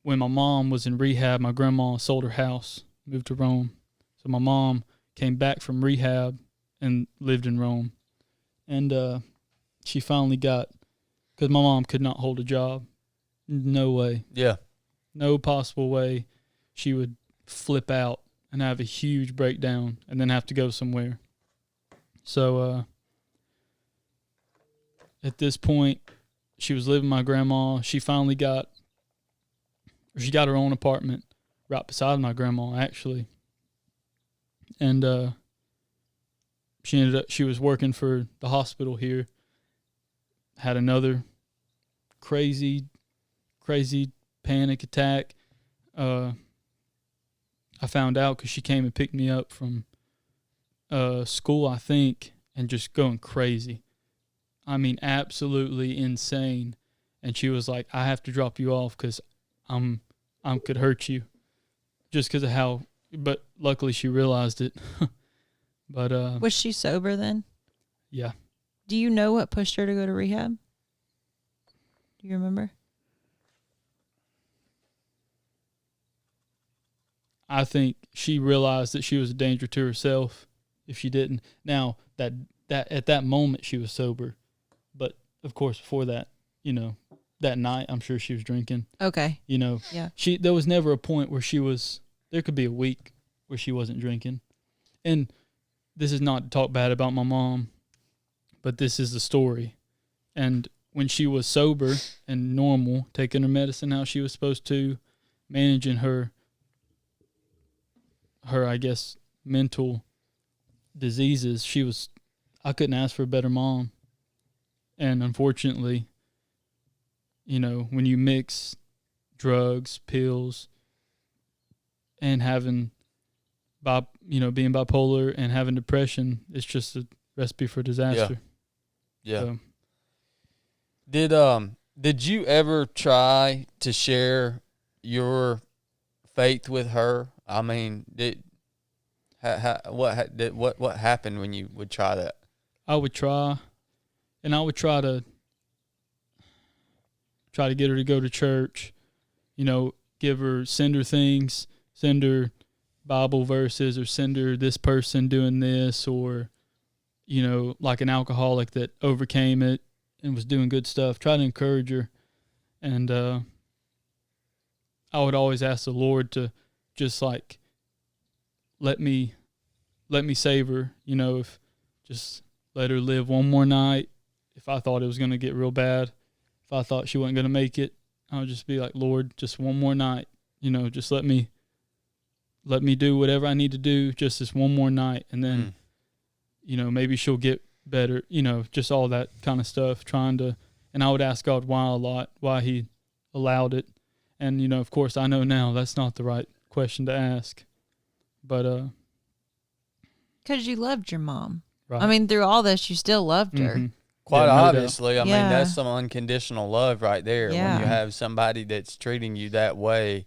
when my mom was in rehab, my grandma sold her house, moved to Rome. So my mom came back from rehab and lived in Rome. And she finally because my mom could not hold a job. No way. Yeah. No possible way she would flip out and have a huge breakdown and then have to go somewhere. So at this point, she was living with my grandma. She finally got her own apartment right beside my grandma, actually. And she was working for the hospital here, had another crazy panic attack. I found out because she came and picked me up from school, I think, and just going crazy. I mean, absolutely insane. And she was like, I have to drop you off because I could hurt you, just because of how, but luckily she realized it. But was she sober then? Yeah. Do you know what pushed her to go to rehab? Do you remember? I think she realized that she was a danger to herself if she didn't. Now, that at that moment she was sober, but of course before that, you know, that night I'm sure she was drinking. Okay. You know, yeah. There was never a point where there could be a week where she wasn't drinking. And this is not to talk bad about my mom, but this is the story. And when she was sober and normal, taking her medicine how she was supposed to, managing her I guess, mental diseases, I couldn't ask for a better mom. And unfortunately, you know, when you mix drugs, pills, and having, being bipolar and having depression, it's just a recipe for disaster. Yeah. So. Did you ever try to share your faith with her? I mean, what happened when you would try that? I would try, and I would try to get her to go to church, you know, send her things, send her Bible verses, or send her this person doing this, or, you know, like an alcoholic that overcame it and was doing good stuff. Try to encourage her. And I would always ask the Lord to just like let me save her, you know, if just let her live one more night. If I thought it was going to get real bad, if I thought she wasn't going to make it, I would just be like, Lord, just one more night, you know, just let me do whatever I need to do, just this one more night. And then, you know, maybe she'll get better, you know, just all that kind of stuff, and I would ask God why he allowed it. And, you know, of course I know now that's not the right question to ask, but, because you loved your mom. Right. I mean, through all this, you still loved her. Mm-hmm. Quite obviously. Doubt. I mean, that's some unconditional love right there. Yeah. When you have somebody that's treating you that way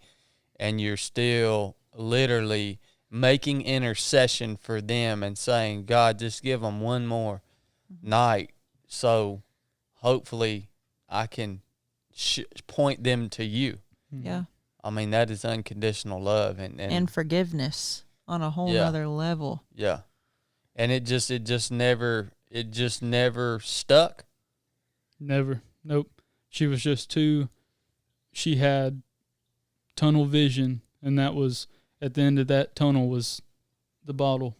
and you're still literally making intercession for them and saying, God, just give them one more night so hopefully I can point them to you. Yeah. I mean, that is unconditional love and forgiveness on a whole other level. Yeah. And it just never stuck. Never. Nope. She was just she had tunnel vision, and that was, at the end of that tunnel was the bottle.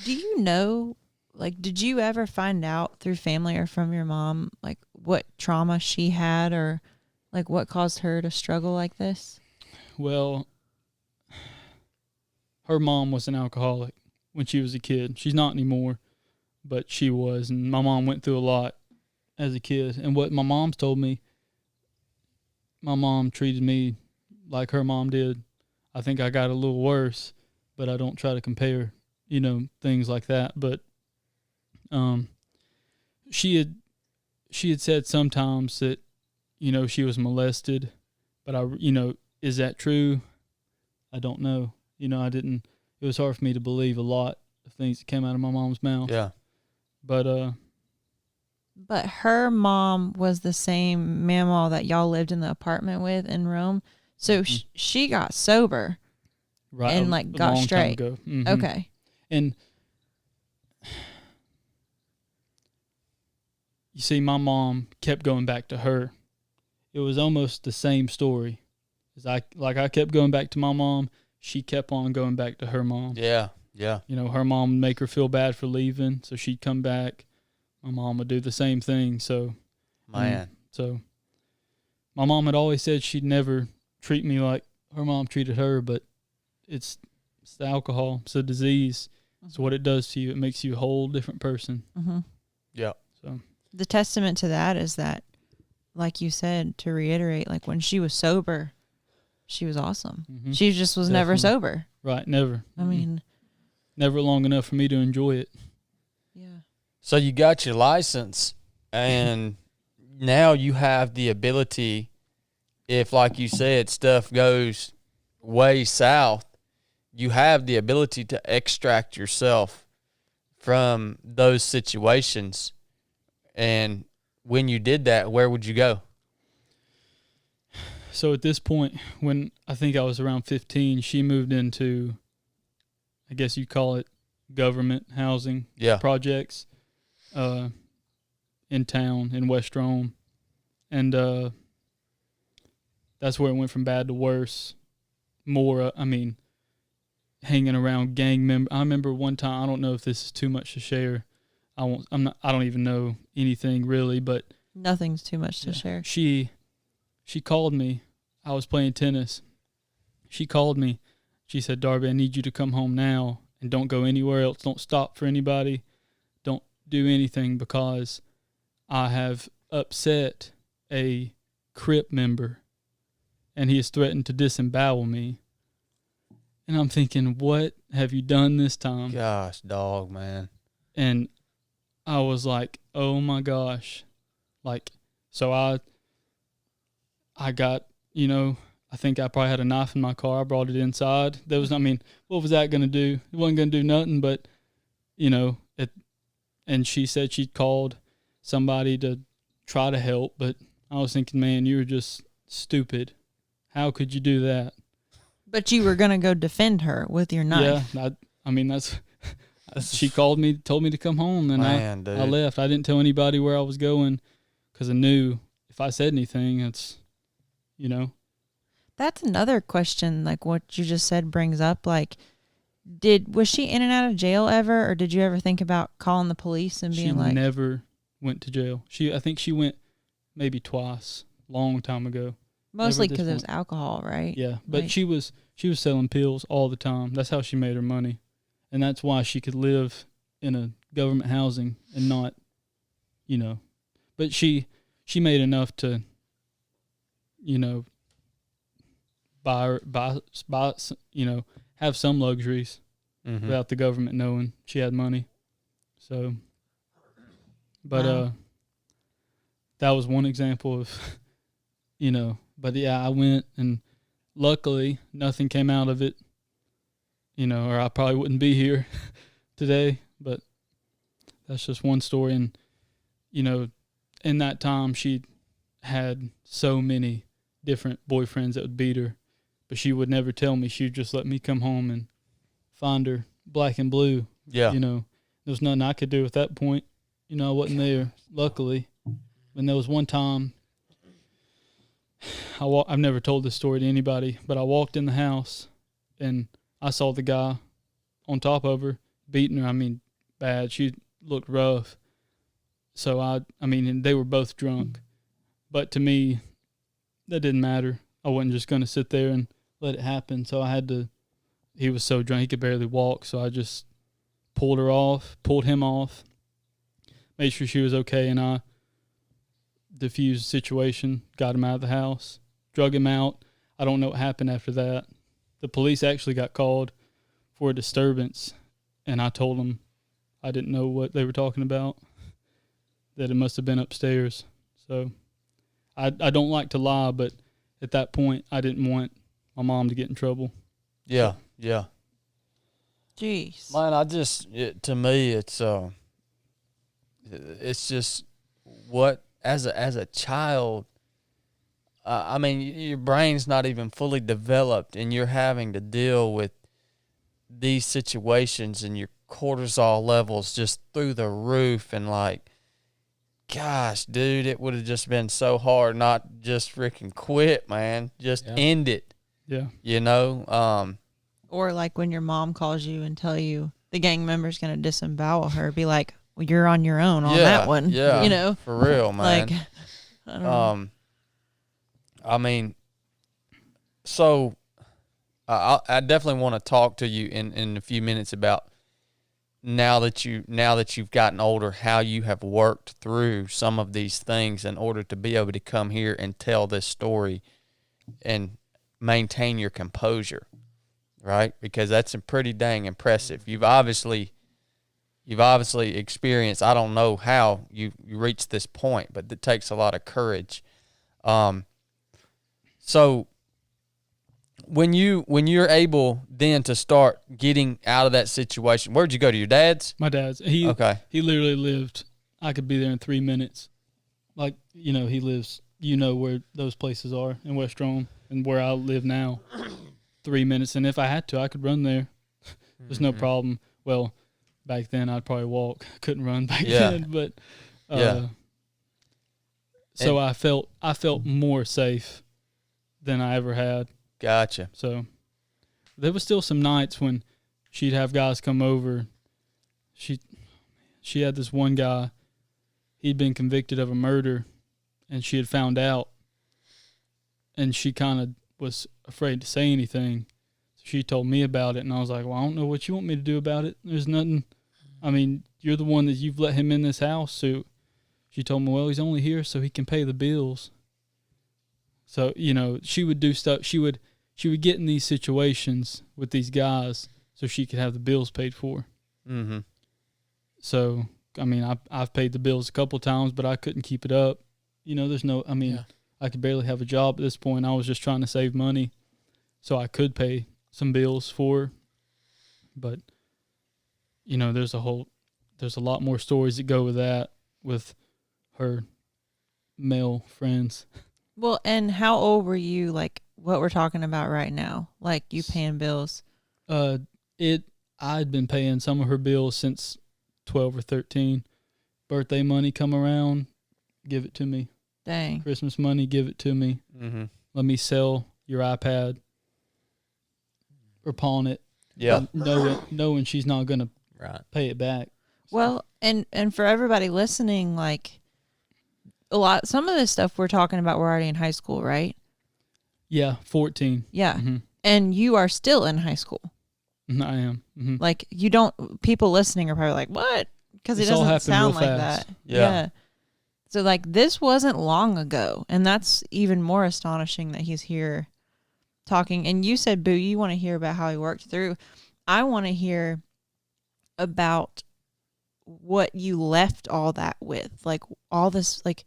Do you know, like, did you ever find out through family or from your mom, like, what trauma she had, or like what caused her to struggle like this? Well, her mom was an alcoholic when she was a kid. She's not anymore, but she was. And my mom went through a lot as a kid. And what my mom's told me, my mom treated me like her mom did. I think I got a little worse, but I don't try to compare, you know, things like that. But she had said sometimes that, you know, she was molested, but is that true? I don't know. You know, it was hard for me to believe a lot of things that came out of my mom's mouth. Yeah. But her mom was the same mamaw that y'all lived in the apartment with in Rome. So she got sober. Right. And like got straight. Mm-hmm. Okay. And you see, my mom kept going back to her. It was almost the same story. I kept going back to my mom. She kept on going back to her mom. Yeah, yeah. You know, her mom would make her feel bad for leaving, so she'd come back. My mom would do the same thing. So, man. So, my mom had always said she'd never treat me like her mom treated her, but it's the alcohol. It's a disease. So what it does to you, it makes you a whole different person. Mm-hmm. Yeah. So the testament to that is that, like you said, to reiterate, like when she was sober, she was awesome. mm-hmm. She just was Definitely. never sober. Right, never. I mean, never long enough for me to enjoy it. Yeah. So you got your license, and now you have the ability, if, like you said, stuff goes way south, you have the ability to extract yourself from those situations. And when you did that, where would you go? So at this point, when I think I was around 15, she moved into, I guess you call it, government housing projects in town in West Rome. And that's where it went from bad to worse. More, hanging around gang members. I remember one time, I don't know if this is too much to share. I don't even know anything really, but nothing's too much to share. She called me. I was playing tennis. She called me. She said, "Darby, I need you to come home now and don't go anywhere else. Don't stop for anybody. Don't do anything because I have upset a Crip member and he has threatened to disembowel me." And I'm thinking, what have you done this time? Gosh, dog, man. And I was like, oh my gosh. Like, so I got, I think I probably had a knife in my car. I brought it inside. What was that going to do? It wasn't going to do nothing, but, and she said she'd called somebody to try to help, but I was thinking, man, you were just stupid. How could you do that? But you were going to go defend her with your knife. Yeah, that's she called me, told me to come home, and I left. I didn't tell anybody where I was going because I knew if I said anything, it's, That's another question, like what you just said brings up. Like, was she in and out of jail ever, or did you ever think about calling the police and being like? She never went to jail. I think she went maybe twice, long time ago. Mostly because it was alcohol, right? Yeah, but she was selling pills all the time. That's how she made her money, and that's why she could live in a government housing and not, But she made enough to, buy, have some luxuries without the government knowing she had money. So, but that was one example of, But yeah, I went, and luckily nothing came out of it, or I probably wouldn't be here today. But that's just one story. And, in that time, she had so many different boyfriends that would beat her, but she would never tell me. She'd just let me come home and find her black and blue. Yeah. There was nothing I could do at that point. I wasn't there, luckily. And there was one time, I've never told this story to anybody, but I walked in the house and I saw the guy on top of her beating her. Bad. She looked rough. So and they were both drunk. But to me, that didn't matter. I wasn't just going to sit there and let it happen. So he was so drunk he could barely walk. So I just pulled him off, made sure she was okay, and I diffused the situation, got him out of the house, drug him out. I don't know what happened after that. The police actually got called for a disturbance, and I told them I didn't know what they were talking about, that it must have been upstairs. So I don't like to lie, but at that point, I didn't want my mom to get in trouble. Yeah, yeah. Jeez. Man, to me, it's just what, as a child, your brain's not even fully developed, and you're having to deal with these situations, and your cortisol levels just through the roof, and like, gosh, dude, it would have just been so hard not just freaking quit, man. Just end it. Yeah. Or like when your mom calls you and tell you the gang member's going to disembowel her, be like, well, you're on your own on that one. Yeah. For real, man. Like, I don't know. So I definitely want to talk to you in a few minutes about now that you've gotten older, how you have worked through some of these things in order to be able to come here and tell this story and maintain your composure, right? Because that's pretty dang impressive. You've obviously experienced, I don't know how you reached this point, but it takes a lot of courage. So when you're able then to start getting out of that situation, where'd you go to? Your dad's? My dad's. He literally lived, I could be there in 3 minutes. Like, he lives, where those places are in West Rome and where I live now. 3 minutes. And if I had to, I could run there. There's no problem. Well, back then I'd probably walk. Couldn't run back then, but so I felt more safe than I ever had. Gotcha. So there was still some nights when she'd have guys come over. She had this one guy, he'd been convicted of a murder, and she had found out, and she kind of was afraid to say anything. So she told me about it, and I was like, well, I don't know what you want me to do about it. There's nothing. I mean, you're the one that you've let him in this house. So she told me, well, he's only here so he can pay the bills. So, she would do stuff. She would get in these situations with these guys so she could have the bills paid for. Mm-hmm. So, I mean, I've paid the bills a couple of times, but I couldn't keep it up. There's no, I could barely have a job at this point. I was just trying to save money so I could pay some bills for her. But, there's a lot more stories that go with that, with her male friends. Well, and how old were you, like, what we're talking about right now? Like, you paying bills? I'd been paying some of her bills since 12 or 13. Birthday money come around, give it to me. Dang. Christmas money, give it to me. Mm-hmm. Let me sell your iPad or pawn it. Yeah. Knowing she's not going to pay it back. Well, and for everybody listening, like, some of this stuff we're talking about, we're already in high school, right? Yeah, 14. Yeah. Mm-hmm. And you are still in high school. I am. Mm-hmm. Like, people listening are probably like, what? Because it doesn't sound like that. Yeah. So, like, this wasn't long ago. And that's even more astonishing that he's here talking. And you said, Boo, you want to hear about how he worked through. I want to hear about what you left all that with. Like, all this, like,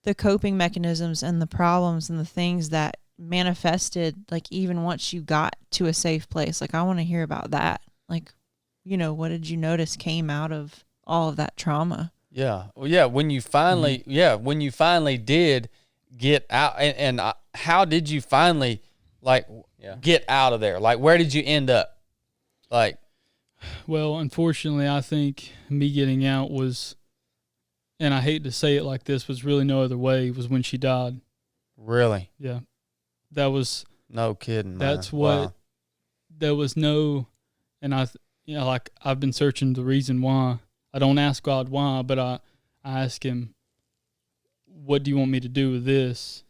the coping mechanisms and the problems and the things that manifested, like, even once you got to a safe place. Like, I want to hear about that. Like, what did you notice came out of all of that trauma? Yeah. Well, yeah. When you finally, did get out, and how did you finally, get out of there? Like, where did you end up? Like, well, unfortunately, I think me getting out was, and I hate to say it like this, was really no other way, was when she died. Really? Yeah. That was... No kidding, man. That's what... Wow. There was no... And I've been searching the reason why. I don't ask God why, but I ask him, what do you want me to do with this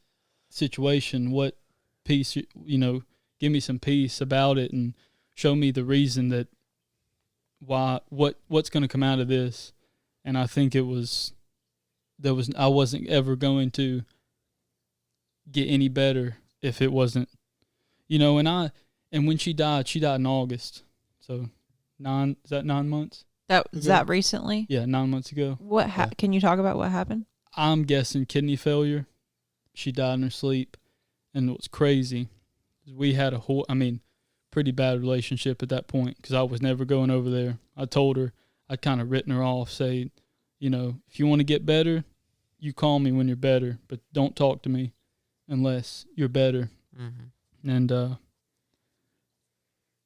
situation? What peace, give me some peace about it and show me the reason that what's going to come out of this. And I think I wasn't ever going to get any better if it wasn't, and when she died in August. So is that 9 months? Is that recently? Yeah, 9 months ago. Can you talk about what happened? I'm guessing kidney failure. She died in her sleep. And what's crazy is we had pretty bad relationship at that point because I was never going over there. I told her, I'd kind of written her off, say, if you want to get better, you call me when you're better, but don't talk to me unless you're better. Mm-hmm. And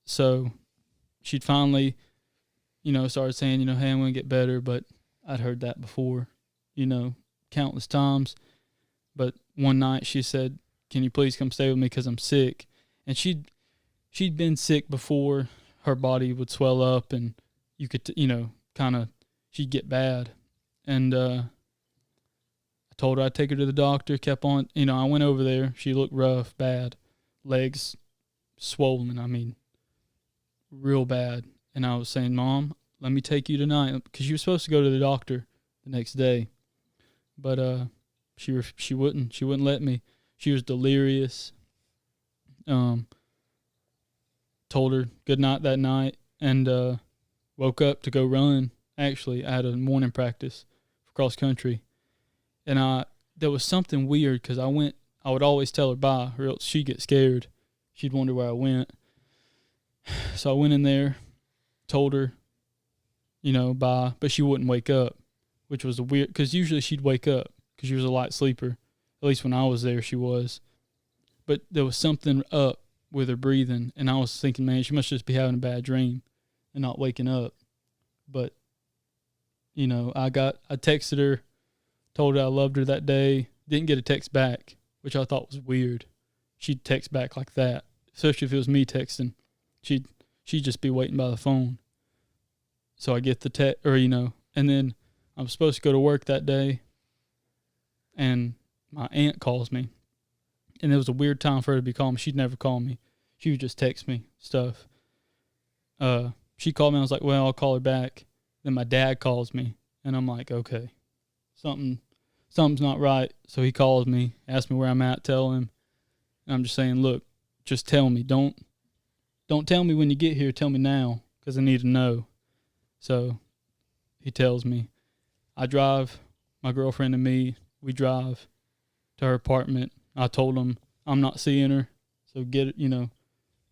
so she'd finally, started saying, hey, I'm going to get better, but I'd heard that before, countless times. But one night she said, can you please come stay with me because I'm sick? And she'd been sick before. Her body would swell up and you could, she'd get bad. And I told her I'd take her to the doctor, kept on, I went over there. She looked rough, bad, legs swollen, real bad. And I was saying, Mom, let me take you tonight, because you were supposed to go to the doctor the next day, but she wouldn't let me. She was delirious. Told her good night that night, and woke up to go run. Actually, I had a morning practice for cross country, and there was something weird, because I would always tell her bye, or else she'd get scared. She'd wonder where I went. So I went in there, told her, bye, but she wouldn't wake up, which was weird, because usually she'd wake up, because she was a light sleeper. At least when I was there, she was. But there was something up with her breathing, and I was thinking, man, she must just be having a bad dream and not waking up. But, I texted her, told her I loved her that day, didn't get a text back, which I thought was weird. She'd text back like that, especially if it was me texting. She'd just be waiting by the phone. So I get the text, and then I'm supposed to go to work that day, and my aunt calls me. And it was a weird time for her to be calling me. She'd never call me. She would just text me stuff. She called me. I was like, well, I'll call her back. Then my dad calls me, and I'm like, okay, something's not right. So he calls me, asks me where I'm at, tell him. And I'm just saying, look, just tell me. Don't tell me when you get here. Tell me now, because I need to know. So he tells me. I drive, my girlfriend and me, we drive to her apartment. I told him I'm not seeing her, so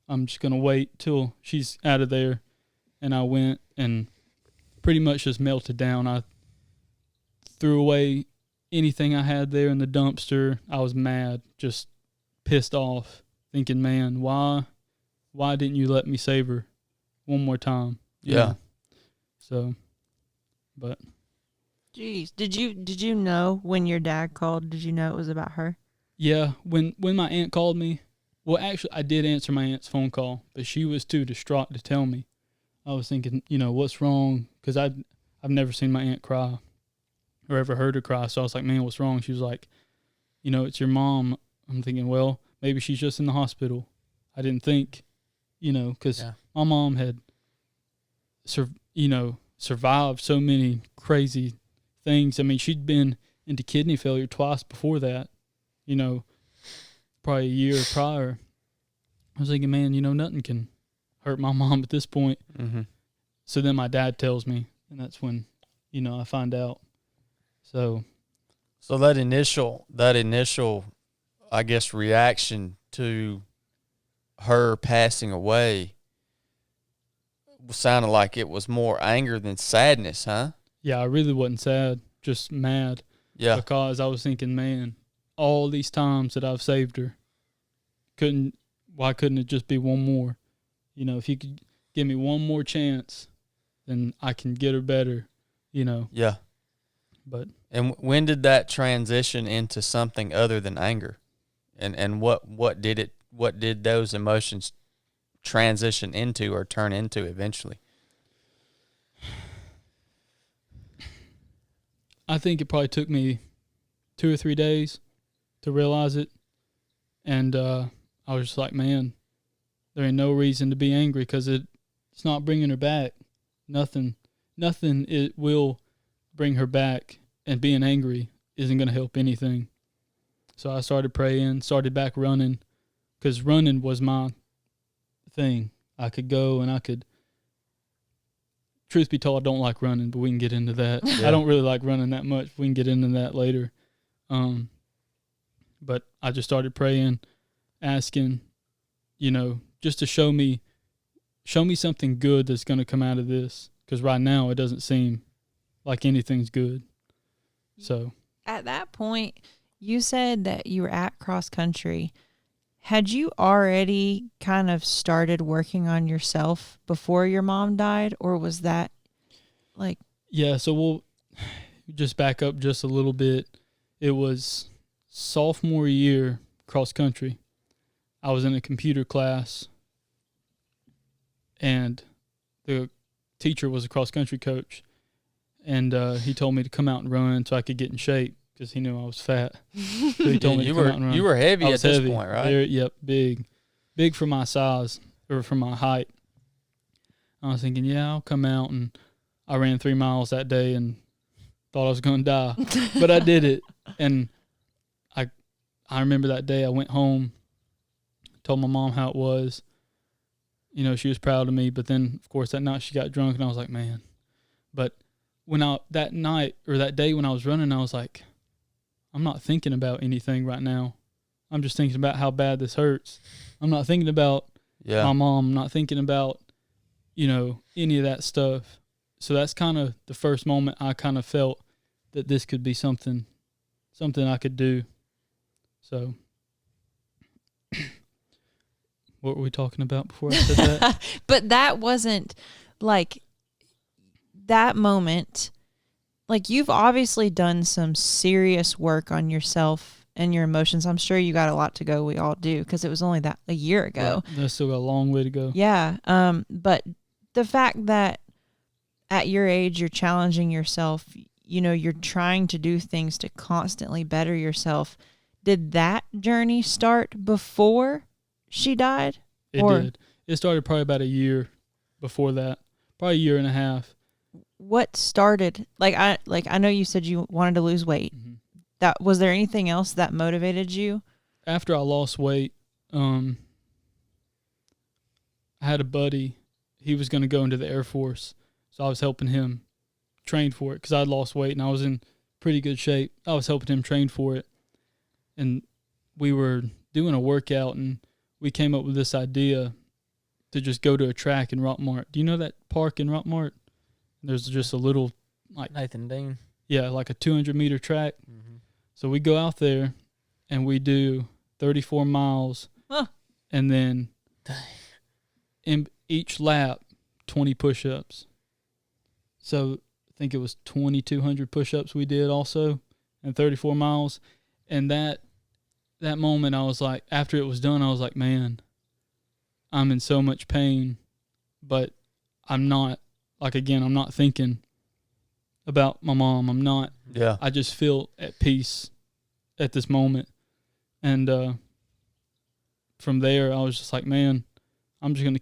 I'm just going to wait till she's out of there. And I went and pretty much just melted down. I threw away anything I had there in the dumpster. I was mad, just pissed off, thinking, man, why didn't you let me save her one more time? Yeah. So, but. Jeez, did you know when your dad called? Did you know it was about her? Yeah, when my aunt called me, well, actually, I did answer my aunt's phone call, but she was too distraught to tell me. I was thinking, what's wrong? Because I've never seen my aunt cry or ever heard her cry. So I was like, man, what's wrong? She was like, it's your mom. I'm thinking, well, maybe she's just in the hospital. I didn't think, because my mom had, survived so many crazy things. I mean, she'd been into kidney failure twice before that, probably a year prior. I was thinking, man, nothing can hurt my mom at this point. Mm-hmm. So then my dad tells me, and that's when, I find out. So that initial, I guess, reaction to her passing away sounded like it was more anger than sadness, huh? Yeah, I really wasn't sad, just mad. Yeah. Because I was thinking, man, all these times that I've saved her, why couldn't it just be one more? If you could give me one more chance, then I can get her better, Yeah. But. And when did that transition into something other than anger? And what did those emotions transition into or turn into eventually? I think it probably took me 2 or 3 days to realize it. And I was just like, man, there ain't no reason to be angry, because it's not bringing her back. Nothing it will bring her back, and being angry isn't going to help anything. So I started praying, started back running, because running was my thing. I could go and I could, truth be told, I don't like running, but we can get into that. Yeah. I don't really like running that much. We can get into that later. But I just started praying, asking, just to show me something good that's going to come out of this. Because right now it doesn't seem like anything's good. So at that point, you said that you were at cross country. Had you already kind of started working on yourself before your mom died, or was that like? Yeah, so we'll just back up just a little bit. It was sophomore year cross country. I was in a computer class, and the teacher was a cross country coach, and he told me to come out and run so I could get in shape, because he knew I was fat. So he told me to come out and run. You were heavy at this point, right? Yep, big for my size, or for my height. I was thinking, yeah, I'll come out and I ran 3 miles that day and thought I was going to die, but I did it. And I remember that day I went home, told my mom how it was. You know, she was proud of me, but then, of course, that night she got drunk, and I was like, man. But that night or that day when I was running, I was like, I'm not thinking about anything right now. I'm just thinking about how bad this hurts. I'm not thinking about my mom. I'm not thinking about, you know, any of that stuff. So that's kind of the first moment I kind of felt that this could be something I could do. So what were we talking about before I said that? But that wasn't like that moment. Like, you've obviously done some serious work on yourself and your emotions. I'm sure you got a lot to go. We all do, because it was only that a year ago. Right. That's still got a long way to go. Yeah. But the fact that at your age you're challenging yourself, you know, you're trying to do things to constantly better yourself. Did that journey start before she died? It did. It started probably about a year before that, probably a year and a half. What started? I know you said you wanted to lose weight. Mm-hmm. That was there anything else that motivated you? After I lost weight, I had a buddy. He was going to go into the Air Force, so I was helping him train for it because I'd lost weight and I was in pretty good shape. I was helping him train for it, and we were doing a workout, and we came up with this idea to just go to a track in Rockmart. Do you know that park in Rockmart? There's just a little, like Nathan Dean. Yeah, like a 200-meter track. Mm-hmm. So we go out there, and we do 34 miles, and then in each lap, 20 push-ups. So I think it was 2,200 push-ups we did also, and 34 miles. And that moment, I was like, after it was done, I was like, man, I'm in so much pain, but I'm not. Like, again, I'm not thinking about my mom. I'm not. Yeah. I just feel at peace at this moment. And from there, I was just like, man, I'm just going to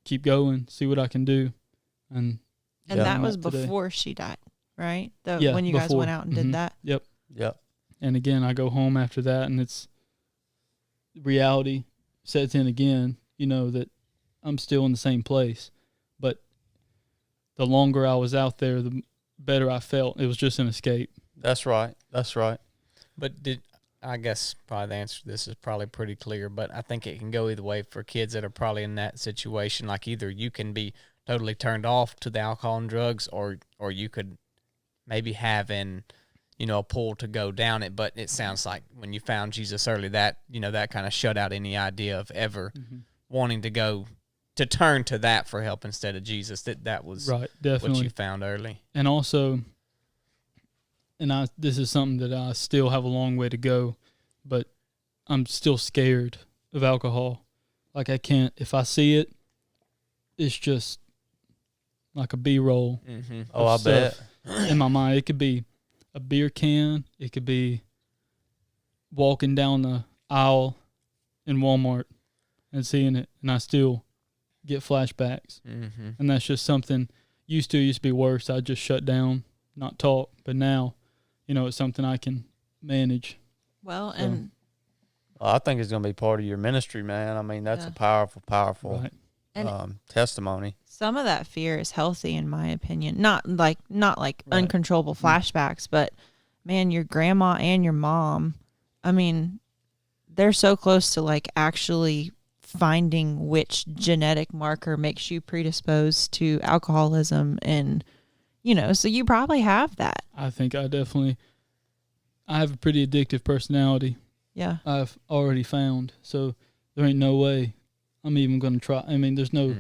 keep going, see what I can do. And that was before she died, right? When you guys went out and did that? Yep. Yep. And again, I go home after that, and it's reality sets in again, you know, that I'm still in the same place. But the longer I was out there, the better I felt. It was just an escape. That's right. But I guess probably the answer to this is probably pretty clear, but I think it can go either way for kids that are probably in that situation. Like, either you can be totally turned off to the alcohol and drugs, or you could maybe have a pull to go down it. But it sounds like when you found Jesus early, that, that kind of shut out any idea of ever wanting to turn to that for help instead of Jesus. That was right, definitely what you found early. And also, this is something that I still have a long way to go, but I'm still scared of alcohol. Like, I can't, if I see it, it's just like a B-roll. Mm-hmm. Oh, I bet. In my mind, it could be a beer can. It could be walking down the aisle in Walmart and seeing it, and I still get flashbacks. Mm-hmm. And that's just something used to be worse. I'd just shut down, not talk. But now, it's something I can manage. Well, so. And I think it's going to be part of your ministry, man. I mean, that's a powerful right. Testimony. Some of that fear is healthy, in my opinion. Not like right. Uncontrollable flashbacks, but man, your grandma and your mom, I mean, they're so close to like actually finding which genetic marker makes you predisposed to alcoholism, and so you probably have that. I think I have a pretty addictive personality. Yeah. I've already found, so there ain't no way I'm even going to try. I mean, there's no,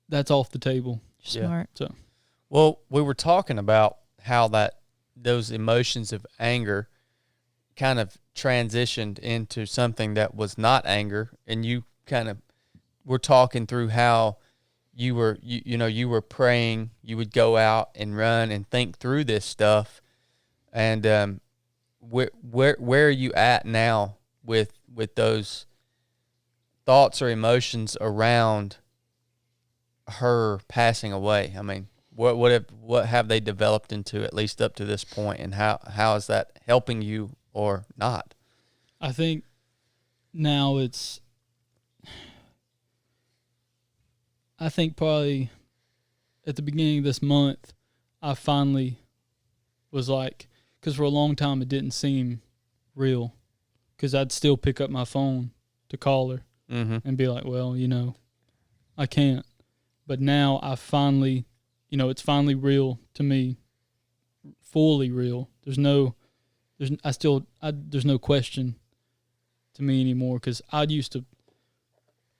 that's off the table. Smart. Yeah. So, well, we were talking about how those emotions of anger kind of transitioned into something that was not anger, and you kind of were talking through how you were you were praying, you would go out and run and think through this stuff, and where are you at now with those thoughts or emotions around her passing away? I mean, What have they developed into, at least up to this point, and how is that helping you or not? I think now I think probably at the beginning of this month, I finally was like, because for a long time it didn't seem real, because I'd still pick up my phone to call her and be like, well, I can't. But now I finally, it's finally real to me, fully real. There's no question to me anymore, because I used to,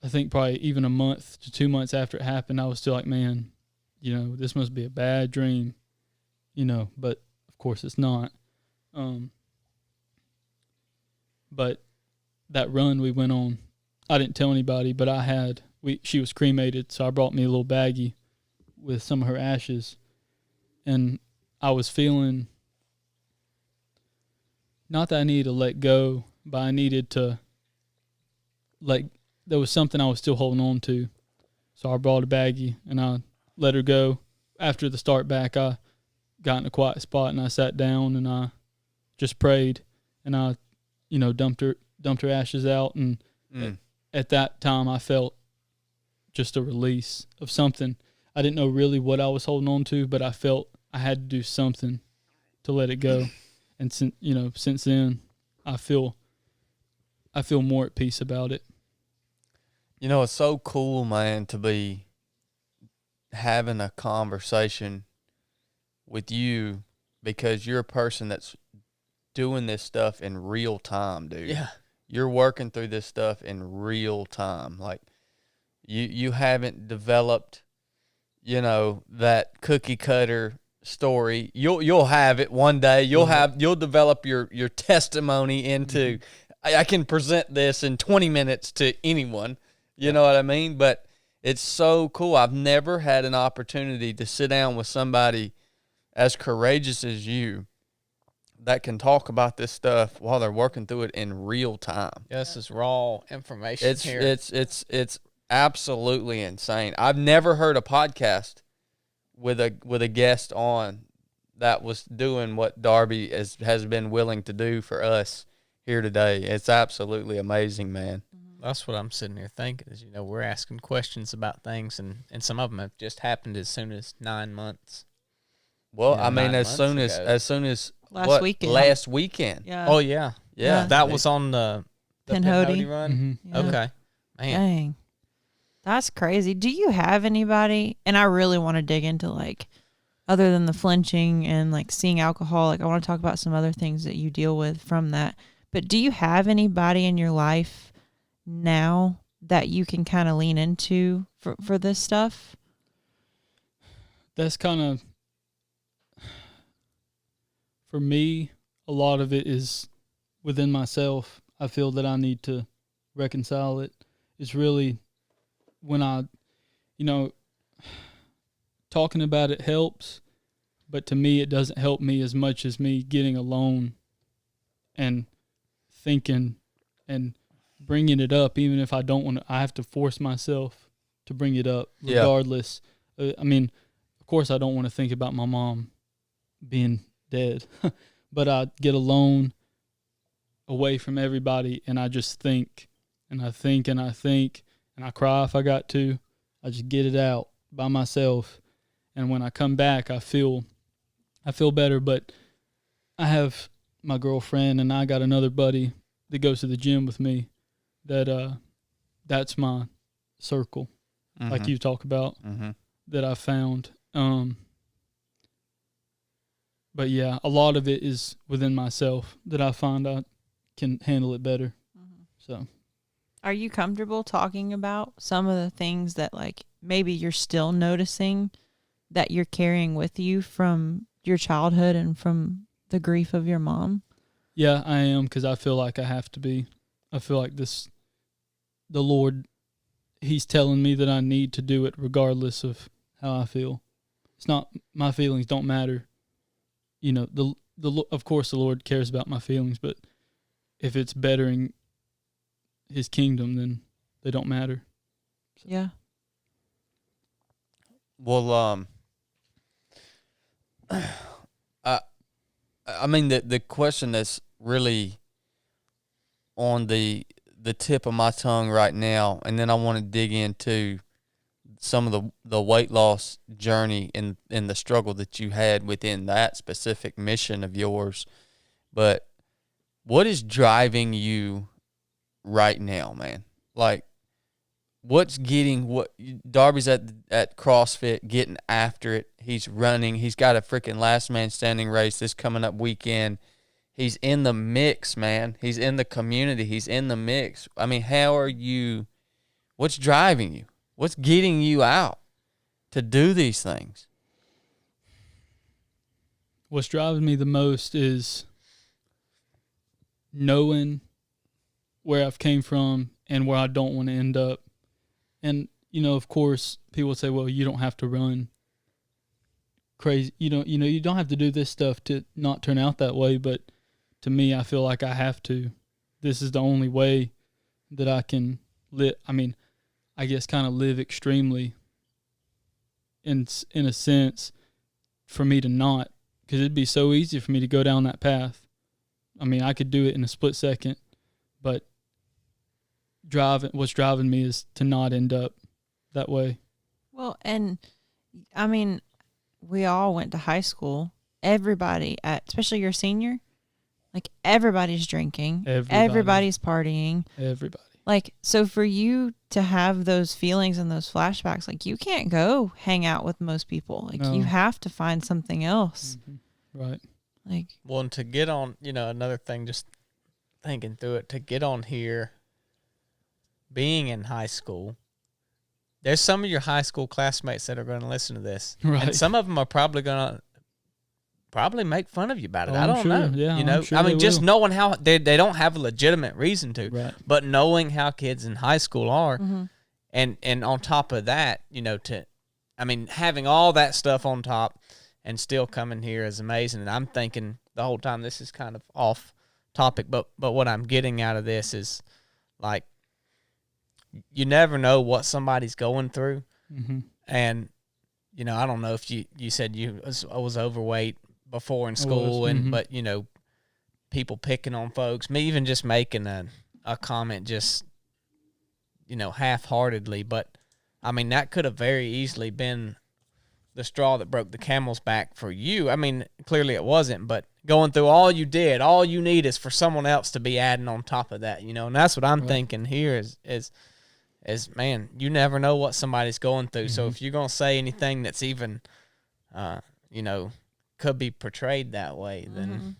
I think probably even a month to 2 months after it happened, I was still like, man, this must be a bad dream, but of course it's not. But that run we went on, I didn't tell anybody, but she was cremated, so I brought me a little baggie with some of her ashes, and I was feeling, not that I needed to let go, but I needed to, there was something I was still holding on to. So I brought a baggie and I let her go. After the start back, I got in a quiet spot and I sat down and I just prayed, and I, dumped her ashes out. And at that time I felt just a release of something. I didn't know really what I was holding on to, but I felt I had to do something to let it go. And since then I feel more at peace about it. It's so cool, man, to be having a conversation with you, because you're a person that's doing this stuff in real time, dude. Yeah. You're working through this stuff in real time. Like, you haven't developed, that cookie cutter story. You'll have it one day. You'll develop your testimony into, I can present this in 20 minutes to anyone. You know what I mean? But it's so cool. I've never had an opportunity to sit down with somebody as courageous as you that can talk about this stuff while they're working through it in real time. Yeah, this is raw information here. It's absolutely insane. I've never heard a podcast with a guest on that was doing what Darby has been willing to do for us here today. It's absolutely amazing, man. That's what I'm sitting here thinking is, we're asking questions about things, and some of them have just happened as soon as 9 months. Well, as soon as last weekend. Yeah. Oh, yeah. Yeah. That was on the Pinhoti run? Yeah. Okay. Man. Dang. That's crazy. Do you have anybody, and I really want to dig into, other than the flinching and, seeing alcohol, I want to talk about some other things that you deal with from that. But do you have anybody in your life now that you can kind of lean into for this stuff? That's kind of, for me, a lot of it is within myself. I feel that I need to reconcile it. It's really when talking about it helps, but to me it doesn't help me as much as me getting alone and thinking and bringing it up, even if I don't want to. I have to force myself to bring it up regardless. Of course I don't want to think about my mom being dead, but I get alone away from everybody and I just think and I think and I think and I cry if I got to. I just get it out by myself, and when I come back I feel better. But I have my girlfriend and I got another buddy that goes to the gym with me that's my circle, like you talk about, that I found. But yeah, a lot of it is within myself that I find I can handle it better. So, are you comfortable talking about some of the things that maybe you're still noticing that you're carrying with you from your childhood and from the grief of your mom? Yeah, I am, because I feel like I have to be. I feel like the Lord, He's telling me that I need to do it regardless of how I feel. It's not, my feelings don't matter. Of course the Lord cares about my feelings, but if it's bettering His kingdom, then they don't matter. So. Yeah. Well, I mean, the question that's really on the tip of my tongue right now, and then I want to dig into some of the weight loss journey and the struggle that you had within that specific mission of yours. But what is driving you right now, man? Like, what's getting Darby's at CrossFit, getting after it. He's running. He's got a freaking last man standing race this coming up weekend. He's in the mix, man. He's in the community. He's in the mix. I mean, what's driving you? What's getting you out to do these things? What's driving me the most is knowing where I've came from and where I don't want to end up. And, of course, people say, well, you don't have to run crazy. You don't have to do this stuff to not turn out that way. But to me, I feel like I have to. This is the only way that I can live. I mean, I guess kind of live extremely in a sense for me to not, because it'd be so easy for me to go down that path. I mean, I could do it in a split second, but what's driving me is to not end up that way. Well, and I mean, we all went to high school. Everybody, especially your senior, like everybody's drinking. Everybody's partying. Everybody. Like, so for you to have those feelings and those flashbacks, like you can't go hang out with most people. Like you have to find something else. Mm-hmm. Right. Like, well, and to get on, another thing, just thinking through it, to get on here, being in high school, there's some of your high school classmates that are going to listen to this. Right. And some of them are probably going to make fun of you about it. I don't sure. know. Yeah, I'm sure I mean, just will. knowing how they don't have a legitimate reason to, right. But knowing how kids in high school are, mm-hmm. and on top of that, having all that stuff on top and still coming here is amazing. And I'm thinking the whole time, this is kind of off topic, but what I'm getting out of this is, like, you never know what somebody's going through. Mm-hmm. And, I don't know if you said I was overweight before in school, but, people picking on folks, me even just making a comment just, half-heartedly. But, I mean, that could have very easily been the straw that broke the camel's back for you. I mean, clearly it wasn't, but going through all you did, all you need is for someone else to be adding on top of that, and that's what I'm thinking here is, man, you never know what somebody's going through. Mm-hmm. So if you're going to say anything that's even, could be portrayed that way, then.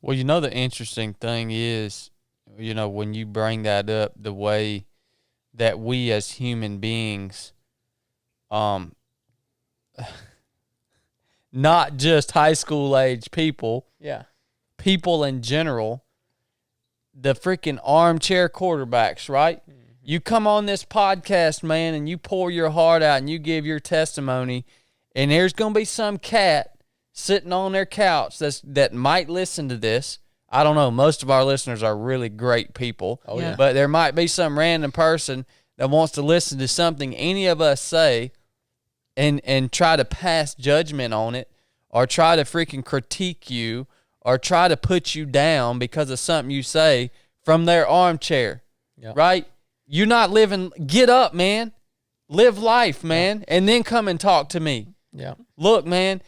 Well, the interesting thing is, when you bring that up, the way that we as human beings, not just high school age people, people in general, the freaking armchair quarterbacks, right? Mm-hmm. You come on this podcast, man, and you pour your heart out and you give your testimony, and there's going to be some cat sitting on their couch that might listen to this. I don't know. Most of our listeners are really great people. Oh, yeah. But there might be some random person that wants to listen to something any of us say and try to pass judgment on it, or try to freaking critique you, or try to put you down because of something you say from their armchair, right? You're not living. Get up, man. Live life, man, and then come and talk to me. Yeah. Look, man,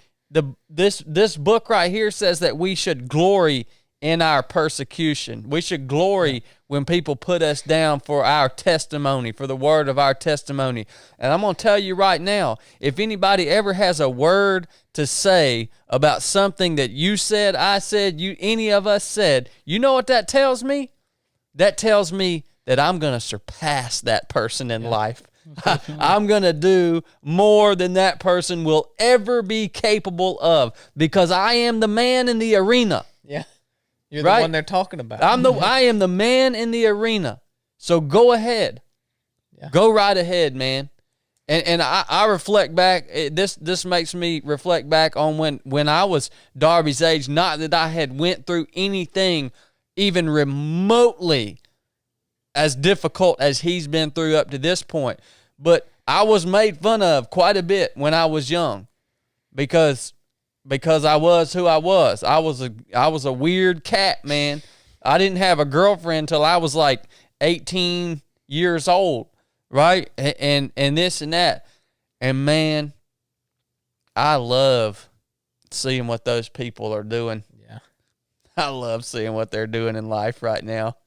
this book right here says that we should glory in our persecution. We should glory when people put us down for our testimony, for the word of our testimony. And I'm going to tell you right now, if anybody ever has a word to say about something that you said, I said, any of us said, you know what that tells me? That tells me that I'm going to surpass that person in life. I'm going to do more than that person will ever be capable of, because I am the man in the arena. Yeah. You're the one they're talking about. I am the man in the arena. So go ahead. Yeah. Go right ahead, man. And I reflect back. This makes me reflect back on when I was Darby's age. Not that I had went through anything even remotely as difficult as he's been through up to this point. But I was made fun of quite a bit when I was young because because I was who I was. I was a weird cat, man. I didn't have a girlfriend until I was like 18 years old, right? And this and that. And man, I love seeing what those people are doing. Yeah. I love seeing what they're doing in life right now.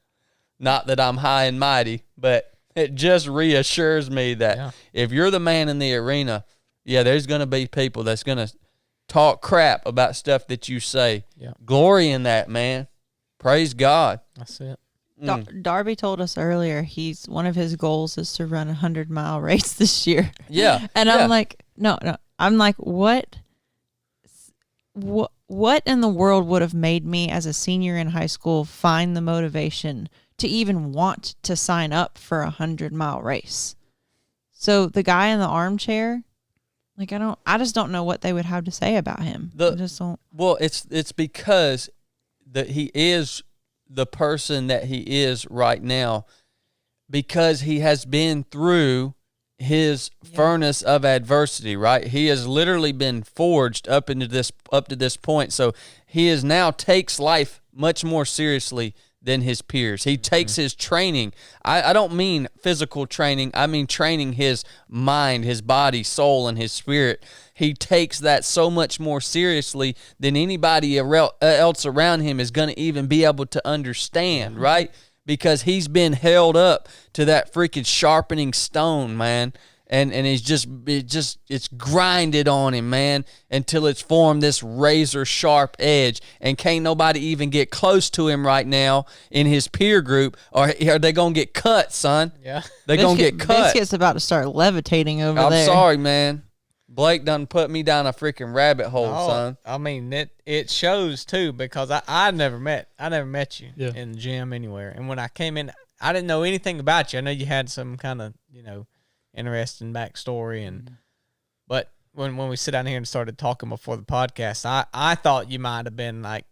Not that I'm high and mighty, but it just reassures me that if you're the man in the arena, there's going to be people that's going to talk crap about stuff that you say. Yeah. Glory in that, man. Praise God. That's it. Darby told us earlier one of his goals is to run a 100-mile race this year. Yeah. And I'm like, no. I'm like, what in the world would have made me as a senior in high school find the motivation to even want to sign up for a 100-mile race? So the guy in the armchair, like, I just don't know what they would have to say about him. I just don't. Well, it's because that he is the person that he is right now because he has been through his furnace of adversity, right? He has literally been forged up to this point. So he is now takes life much more seriously than his peers. He takes his training. I don't mean physical training. I mean training his mind, his body, soul, and his spirit. He takes that so much more seriously than anybody else around him is going to even be able to understand, right? Because he's been held up to that freaking sharpening stone, man. And it's grinded on him, man, until it's formed this razor sharp edge. And can't nobody even get close to him right now in his peer group, or are they going to get cut, son? Yeah. They're going to get cut. Biscuit's about to start levitating over there. I'm sorry, man. Blake done put me down a freaking rabbit hole, son. I mean, it shows too, because I never met you in the gym anywhere. And when I came in, I didn't know anything about you. I know you had some kind of, interesting backstory, but when we sit down here and started talking before the podcast, I thought you might have been like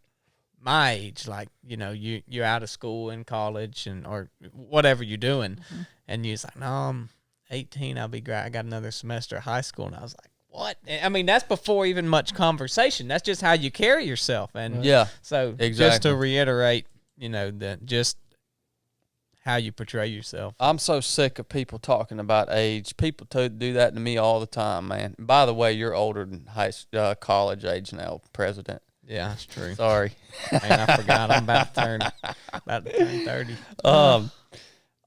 my age, like you're out of school in college or whatever you're doing, and you're like, no, I'm 18, I'll be great. I got another semester of high school, and I was like, what? I mean, that's before even much conversation. That's just how you carry yourself, and so exactly. Just to reiterate, just how you portray yourself. I'm so sick of people talking about age. People do that to me all the time, man. And by the way, you're older than college age now, President. Yeah, that's true. Sorry. Man, I forgot. I'm about to turn 30. All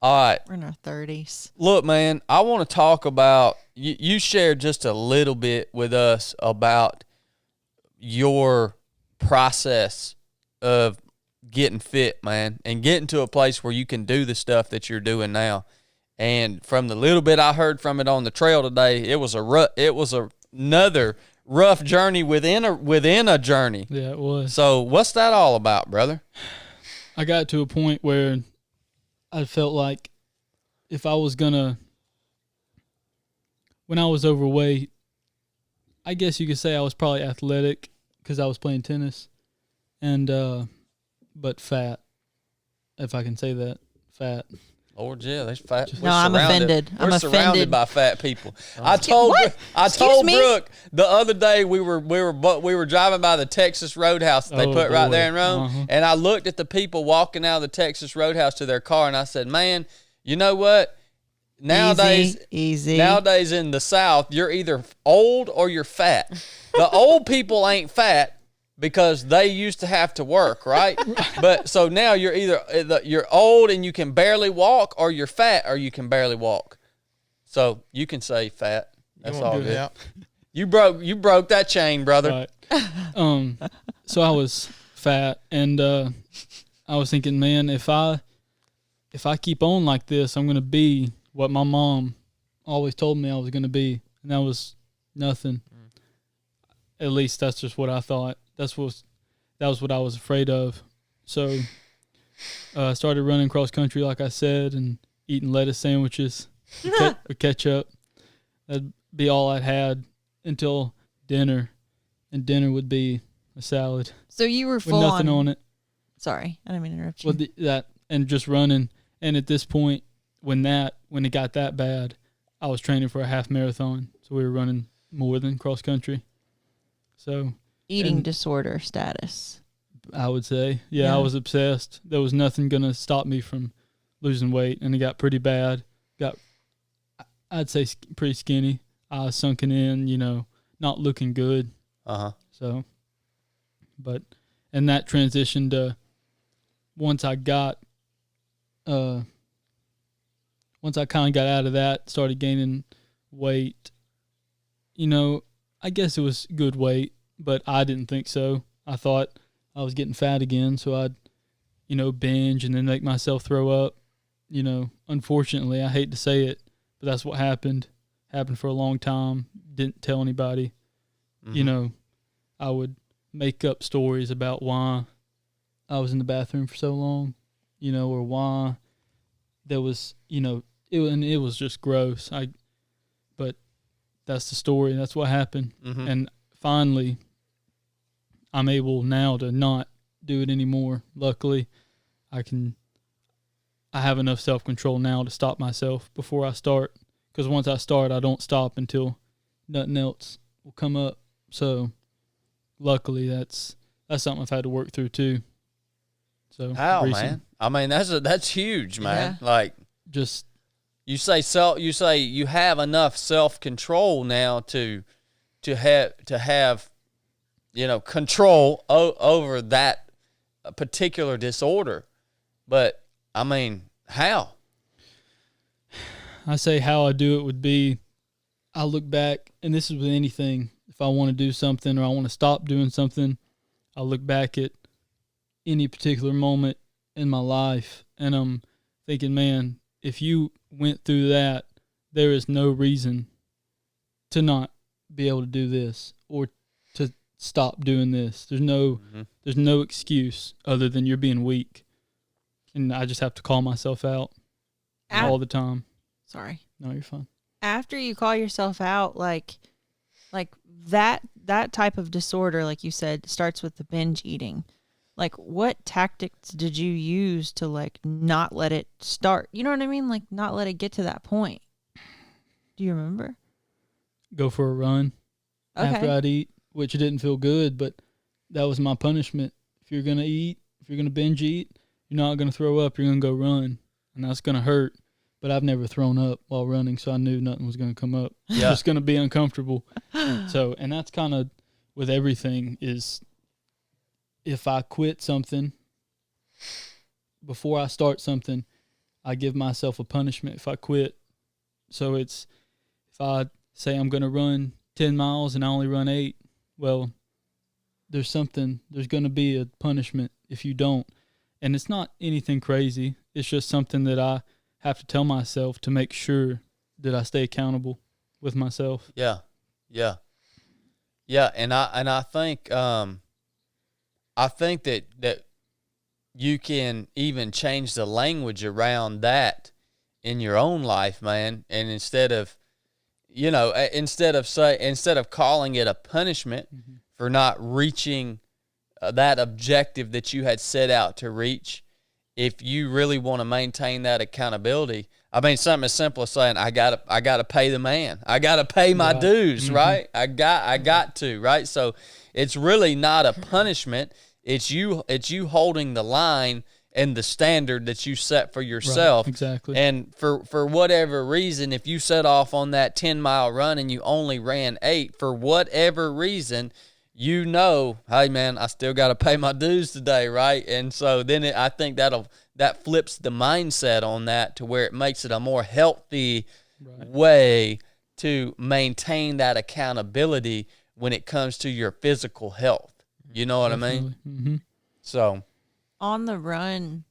right. We're in our 30s. Look, man, I want to talk about, you shared just a little bit with us about your process of getting fit, man, and getting to a place where you can do the stuff that you're doing now. And from the little bit I heard from it on the trail today, it was another rough journey within a journey. Yeah, it was. So what's that all about, brother? I got to a point where I felt like if I was gonna, when I was overweight, I guess you could say I was probably athletic because I was playing tennis, and but fat, if I can say that, fat. Lord, yeah, there's fat. No, I'm offended. We're surrounded by fat people. I told Excuse me? Brooke the other day we were driving by the Texas Roadhouse that they put right there in Rome, and I looked at the people walking out of the Texas Roadhouse to their car, and I said, "Man, you know what? Nowadays in the South, you're either old or you're fat. The old people ain't fat." Because they used to have to work, right? But so now you're you're old and you can barely walk, or you're fat or you can barely walk. So you can say fat. That's all good. That. You broke that chain, brother. Right. So I was fat, and I was thinking, man, if I keep on like this, I'm gonna be what my mom always told me I was gonna be, and that was nothing. At least that's just what I thought. That was what I was afraid of. So I started running cross country, like I said, and eating lettuce sandwiches with ketchup. That'd be all I had until dinner, and dinner would be a salad. So you were full with nothing on it. Sorry, I didn't mean to interrupt you. Well, that and just running. And at this point, when it got that bad, I was training for a half marathon. So we were running more than cross country. So eating disorder status. I would say. Yeah, I was obsessed. There was nothing going to stop me from losing weight, and it got pretty bad. I'd say pretty skinny. Eyes sunken in, not looking good. So, and that transitioned to once I kind of got out of that, started gaining weight. I guess it was good weight, but I didn't think so. I thought I was getting fat again, so I'd, binge and then make myself throw up. Unfortunately, I hate to say it, but that's what happened. Happened for a long time. Didn't tell anybody. I would make up stories about why I was in the bathroom for so long, or why there was, it was just gross. But that's the story. That's what happened. And finally, I'm able now to not do it anymore. Luckily, I have enough self-control now to stop myself before I start. Because once I start, I don't stop until nothing else will come up. So, luckily, that's something I've had to work through too. So how, man? I mean, that's huge, man. Yeah. Like, just you say you have enough self-control now to have control over that particular disorder. But I mean, how? I say how I do it would be, I look back, and this is with anything. If I want to do something or I want to stop doing something, I look back at any particular moment in my life, and I'm thinking, man, if you went through that, there is no reason to not be able to do this or to stop doing this. There's no excuse other than you're being weak. And I just have to call myself out all the time. Sorry. No, you're fine. After you call yourself out, like that type of disorder, like you said, starts with the binge eating. Like, what tactics did you use to, like, not let it start? You know what I mean? Like, not let it get to that point. Do you remember? Go for a run after I'd eat, which didn't feel good, but that was my punishment. If you're going to eat, if you're going to binge eat, you're not going to throw up, you're going to go run. And that's going to hurt. But I've never thrown up while running, so I knew nothing was going to come up. Yeah. It's just going to be uncomfortable. So, and that's kind of with everything is if I quit something, before I start something, I give myself a punishment if I quit. So it's, if I say I'm going to run 10 miles and I only run 8, well, there's going to be a punishment if you don't. And it's not anything crazy. It's just something that I have to tell myself to make sure that I stay accountable with myself. Yeah. And I think that you can even change the language around that in your own life, man. And instead of calling it a punishment for not reaching that objective that you had set out to reach, if you really want to maintain that accountability, I mean, something as simple as saying, I gotta pay the man. I gotta pay my dues, right? I got to, right? So it's really not a punishment. It's you holding the line and the standard that you set for yourself. Right, exactly. And for whatever reason, if you set off on that 10-mile run and you only ran 8, for whatever reason, hey man, I still got to pay my dues today, right? And so then I think that flips the mindset on that to where it makes it a more healthy way to maintain that accountability when it comes to your physical health. You know what I mean? Mm-hmm. So on the run,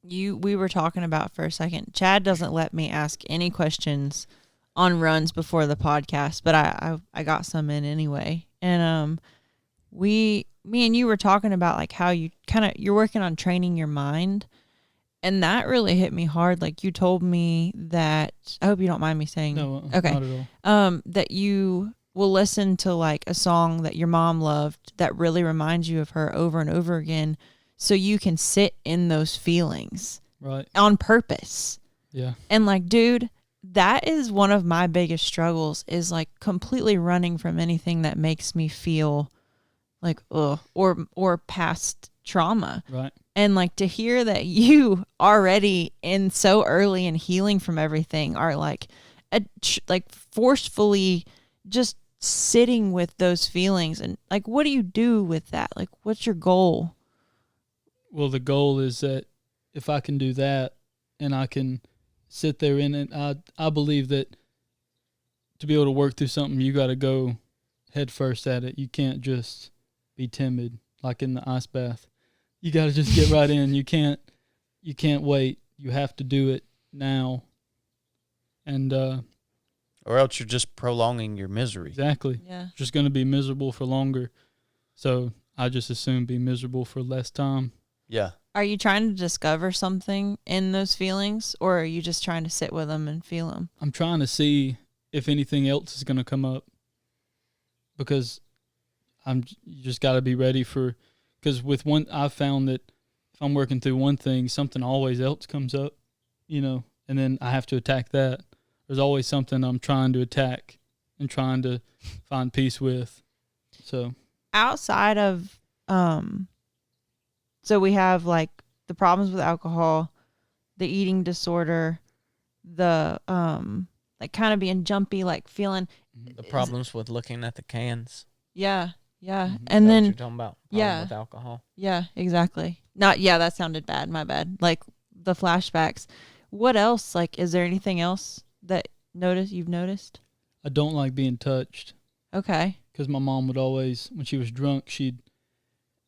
we were talking about for a second. Chad doesn't let me ask any questions on runs before the podcast, but I got some in anyway. And me and you were talking about like how you're working on training your mind, and that really hit me hard. Like, you told me that, I hope you don't mind me saying. No, okay. Not at all. That you will listen to like a song that your mom loved that really reminds you of her over and over again, so you can sit in those feelings on purpose. Yeah. And like, dude, that is one of my biggest struggles, is like completely running from anything that makes me feel like, ugh, or past trauma. Right. And like to hear that you already in so early in healing from everything are like forcefully just sitting with those feelings, and like, what do you do with that? Like, what's your goal? Well, the goal is that if I can do that and I can sit there in it, I believe that to be able to work through something, you got to go head first at it. You can't just be timid like in the ice bath. You got to just get right in. You can't wait. You have to do it now. And or else you're just prolonging your misery. Exactly. Yeah. Just going to be miserable for longer. So I just assume be miserable for less time. Yeah. Are you trying to discover something in those feelings, or are you just trying to sit with them and feel them? I'm trying to see if anything else is going to come up, because you just got to be ready for, because with one, I've found that if I'm working through one thing, something always else comes up, and then I have to attack that. There's always something I'm trying to attack and trying to find peace with. So outside of, so we have like the problems with alcohol, the eating disorder, the like kind of being jumpy, like feeling the problems with looking at the cans. Yeah. Mm-hmm. And then what you're talking about. Problem with alcohol. Yeah, exactly. That sounded bad. My bad. Like the flashbacks. What else? Like, is there anything else that you've noticed? I don't like being touched. Okay. Because my mom would always, when she was drunk,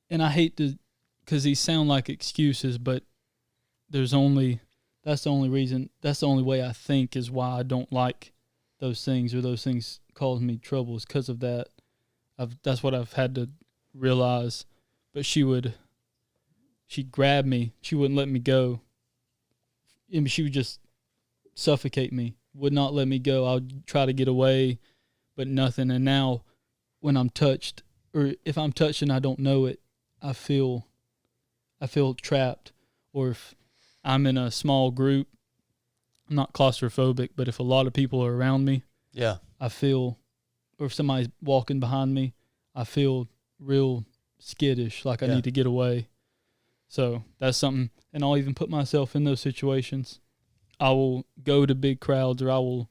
and I hate to, because these sound like excuses, but that's the only reason, that's the only way I think is why I don't like those things, or those things cause me trouble, is because of that. That's what I've had to realize. But she'd grab me. She wouldn't let me go. And she would just suffocate me, would not let me go. I would try to get away, but nothing. And now when I'm touched, or if I'm touched and I don't know it, I feel trapped. Or if I'm in a small group, I'm not claustrophobic, but if a lot of people are around me, yeah, I feel, or if somebody's walking behind me, I feel real skittish, like I need to get away. So that's something, and I'll even put myself in those situations. I will go to big crowds, or I will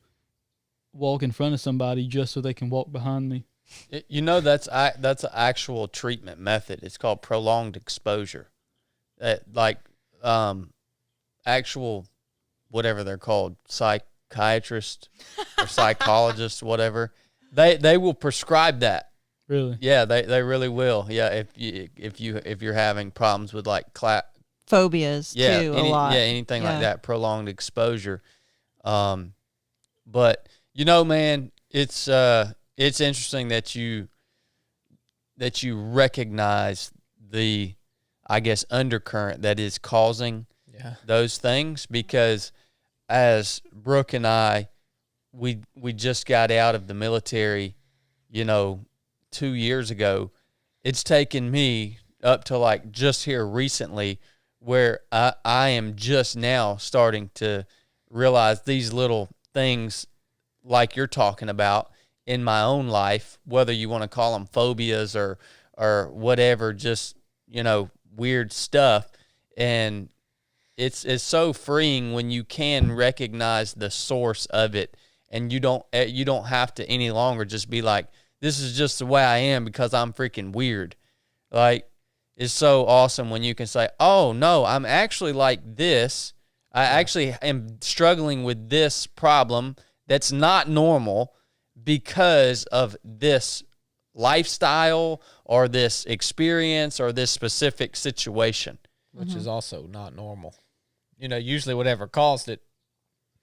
walk in front of somebody just so they can walk behind me. That's an actual treatment method. It's called prolonged exposure. Actual, whatever they're called, psychiatrists or psychologists, whatever, they will prescribe that. Really? Yeah, they really will. Yeah, if you're having problems with like phobias too, a lot. Yeah, anything like that, prolonged exposure. But man, it's interesting that you recognize the, I guess, undercurrent that is causing those things, because as Brooke and I, we just got out of the military, 2 years ago. It's taken me up to like just here recently where I am just now starting to realize these little things like you're talking about in my own life, whether you want to call them phobias or whatever, just, weird stuff. And it's so freeing when you can recognize the source of it, and you don't have to any longer just be like, this is just the way I am because I'm freaking weird. Like, it's so awesome when you can say, oh, no, I'm actually like this. I actually am struggling with this problem that's not normal because of this lifestyle or this experience or this specific situation. Which is also not normal. Usually whatever caused it,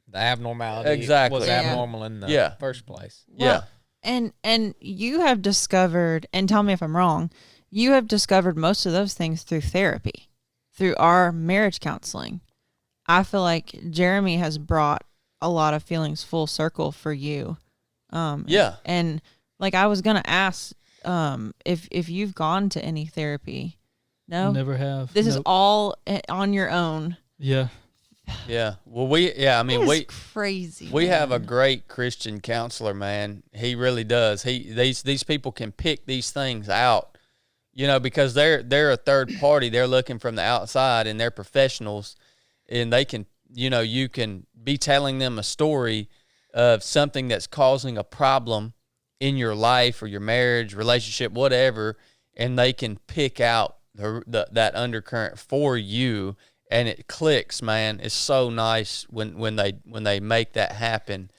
the abnormality was abnormal in the first place. Well, and you have discovered, and tell me if I'm wrong, you have discovered most of those things through therapy, through our marriage counseling. I feel like Jeremy has brought a lot of feelings full circle for you. And like I was gonna ask, if you've gone to any therapy. No, never have. This is all on your own. Yeah. Yeah. Well, we crazy. We have a great Christian counselor, man. He really does. These people can pick these things out because they're a third party. They're looking from the outside, and they're professionals, and they can, you can be telling them a story of something that's causing a problem in your life or your marriage, relationship, whatever, and they can pick out that undercurrent for you, and it clicks, man. It's so nice when they make that happen.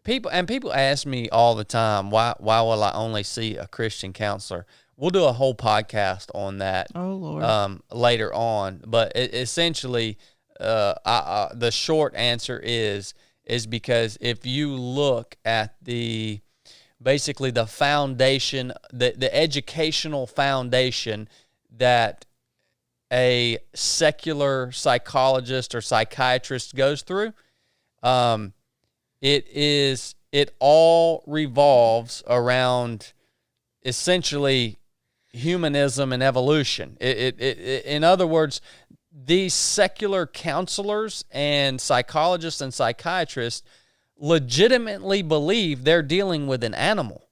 People ask me all the time, why will I only see a Christian counselor? We'll do a whole podcast on that. Oh Lord. Later on, but essentially, the short answer is because if you look at basically the foundation, the educational foundation that a secular psychologist or psychiatrist goes through, it all revolves around essentially humanism and evolution. In other words, these secular counselors and psychologists and psychiatrists legitimately believe they're dealing with an animal.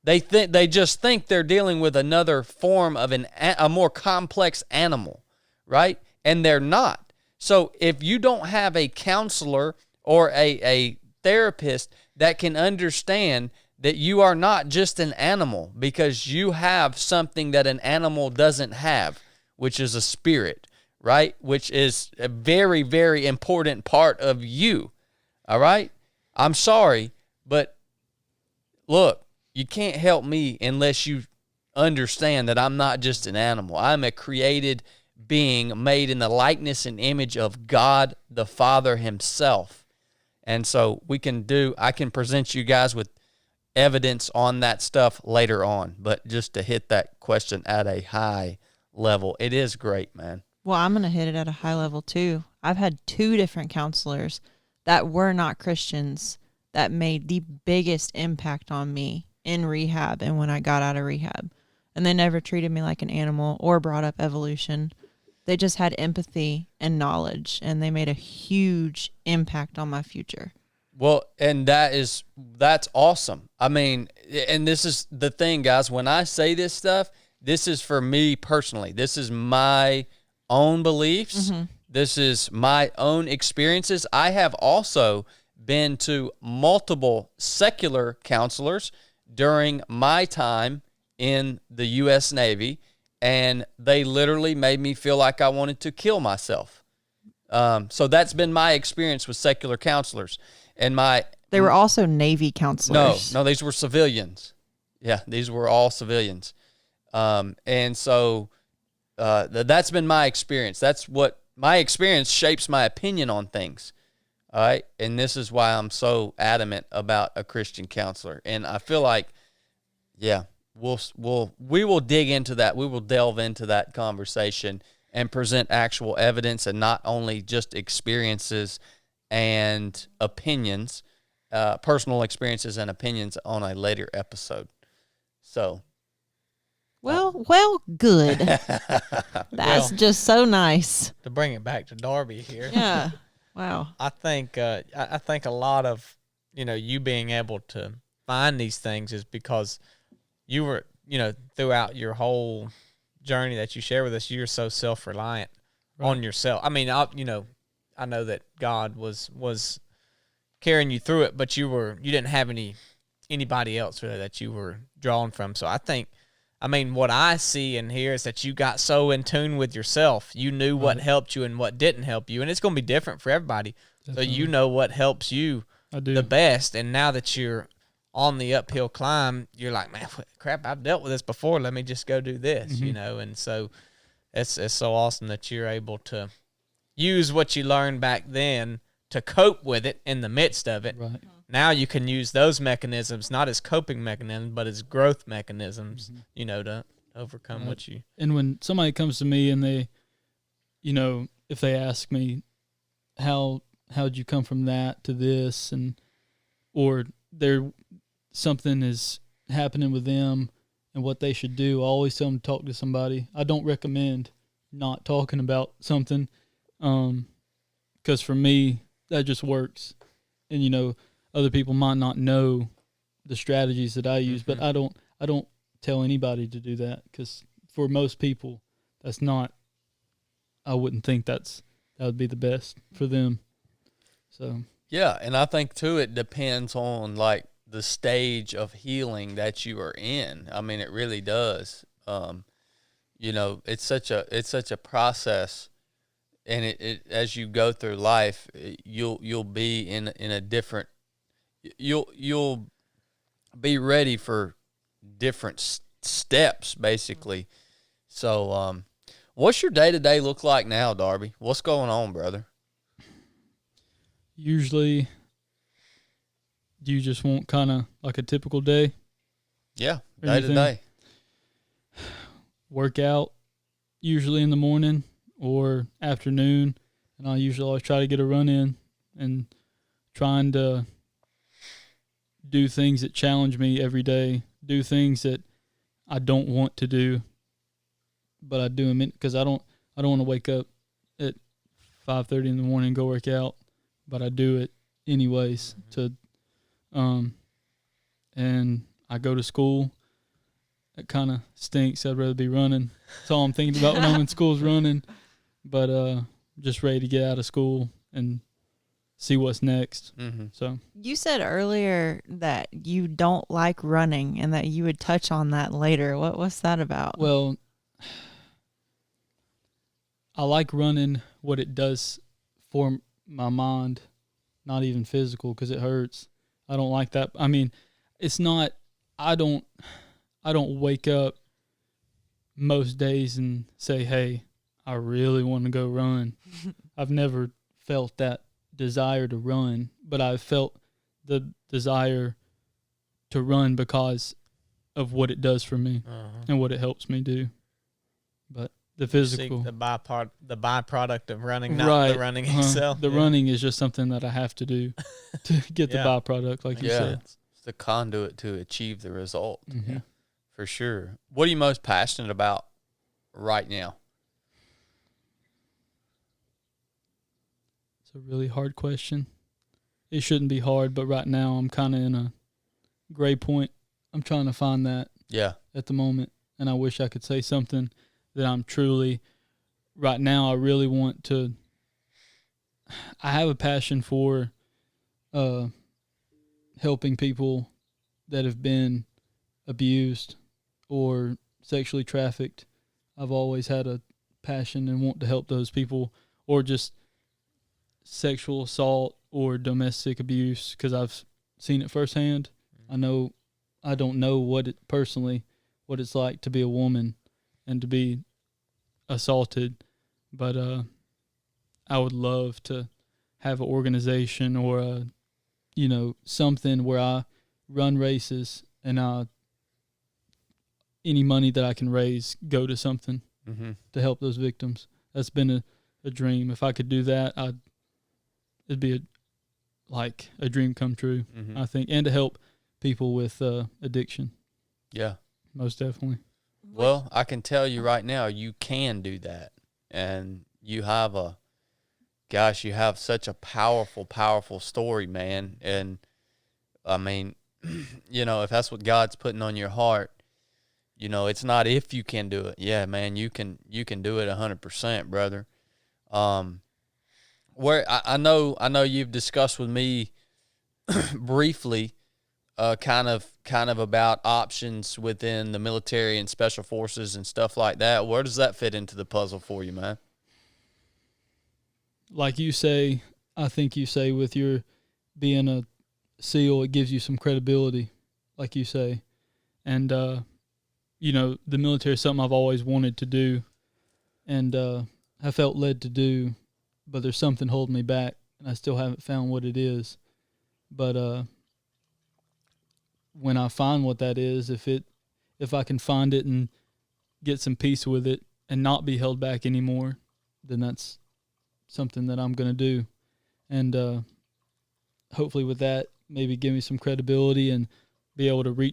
They just think they're dealing with another form of a more complex animal, right? And they're not. So if you don't have a counselor or a therapist that can understand that you are not just an animal, because you have something that an animal doesn't have, which is a spirit, right? Which is a very, very important part of you, all right? I'm sorry, but look, you can't help me unless you understand that I'm not just an animal. I'm a created being made in the likeness and image of God the Father himself. And so I can present you guys with evidence on that stuff later on. But just to hit that question at a high level, it is great, man. Well, I'm going to hit it at a high level too. I've had 2 different counselors that were not Christians that made the biggest impact on me in rehab and when I got out of rehab. And they never treated me like an animal or brought up evolution. They just had empathy and knowledge, and they made a huge impact on my future. Well, and that's awesome. I mean, and this is the thing, guys. When I say this stuff, this is for me personally. This is my own beliefs. Mm-hmm. This is my own experiences. I have also been to multiple secular counselors during my time in the U.S. Navy, and they literally made me feel like I wanted to kill myself. So that's been my experience with secular counselors. And they were also Navy counselors. No, these were civilians. Yeah, these were all civilians. And so that's been my experience. That's what my experience shapes my opinion on things. All right, and this is why I'm so adamant about a Christian counselor. And I feel like, yeah, we will dig into that. We will delve into that conversation and present actual evidence, and not only just experiences and opinions, personal experiences and opinions on a later episode. So, well, good. That's just so nice. To bring it back to Darby here. Yeah. Wow. I think a lot of, you being able to find these things is because you were, throughout your whole journey that you share with us, you're so self-reliant on yourself. I mean, I know that God was carrying you through it, but you didn't have anybody else really that you were drawn from. So what I see and hear is that you got so in tune with yourself. You knew what helped you and what didn't help you, and it's going to be different for everybody. Definitely. So you know what helps you the best, and now that you're on the uphill climb, you're like, man, crap, I've dealt with this before. Let me just go do this, and so it's so awesome that you're able to use what you learned back then to cope with it in the midst of it. Right. Now you can use those mechanisms not as coping mechanisms, but as growth mechanisms, to overcome what you. And when somebody comes to me and they, if they ask me, how'd you come from that to this, or something is happening with them and what they should do, I always tell them to talk to somebody. I don't recommend not talking about something, because for me, that just works. And, other people might not know the strategies that I use, but I don't tell anybody to do that, because for most people, that's not. I wouldn't think that would be the best for them. So yeah, and I think too it depends on like the stage of healing that you are in. I mean, it really does. You know, it's such a process, and it as you go through life, you'll be in a different. You'll be ready for different steps, basically. So, what's your day-to-day look like now, Darby? What's going on, brother? Usually, do you just want kind of like a typical day? Yeah, day-to-day. Work out usually in the morning or afternoon, and I usually always try to get a run in and trying to do things that challenge me every day, do things that I don't want to do, but I do them because I don't want to wake up at 5:30 in the morning and go work out, but I do it anyways. And I go to school. It kind of stinks. I'd rather be running. That's all I'm thinking about when I'm in school is running. But just ready to get out of school and see what's next. Mm-hmm. So you said earlier that you don't like running and that you would touch on that later. What's that about? Well, I like running, what it does for my mind, not even physical, because it hurts. I don't like that. I mean, it's not. I don't wake up most days and say, hey, I really want to go run. I've never felt that desire to run, but I've felt the desire to run because of what it does for me and what it helps me do. But the physical, the byproduct of running, not the running itself. The running is just something that I have to do to get the byproduct, like you said. It's the conduit to achieve the result. Mm-hmm. Yeah. For sure. What are you most passionate about right now? It's a really hard question. It shouldn't be hard, but right now I'm kind of in a gray point. I'm trying to find that at the moment, and I wish I could say something that I'm truly, right now I really want to, I have a passion for helping people that have been abused or sexually trafficked. I've always had a passion and want to help those people, or just sexual assault or domestic abuse, because I've seen it firsthand. I don't know what it's like to be a woman and to be assaulted, but I would love to have an organization or something where I run races and any money that I can raise go to something to help those victims. That's been a dream. If I could do that, it'd be a dream come true, I think, and to help people with addiction. Yeah, most definitely. Well, I can tell you right now, you can do that, and you have such a powerful story, man. And I mean, if that's what God's putting on your heart, it's not if you can do it. Yeah, man, you can do it 100%, brother. Where I know you've discussed with me briefly, kind of about options within the military and special forces and stuff like that. Where does that fit into the puzzle for you, man? Like you say, I think you say with your being a SEAL, it gives you some credibility, like you say. And, the military is something I've always wanted to do and have felt led to do, but there's something holding me back, and I still haven't found what it is. But when I find what that is, if I can find it and get some peace with it and not be held back anymore, then that's something that I'm going to do. And hopefully with that, maybe give me some credibility and be able to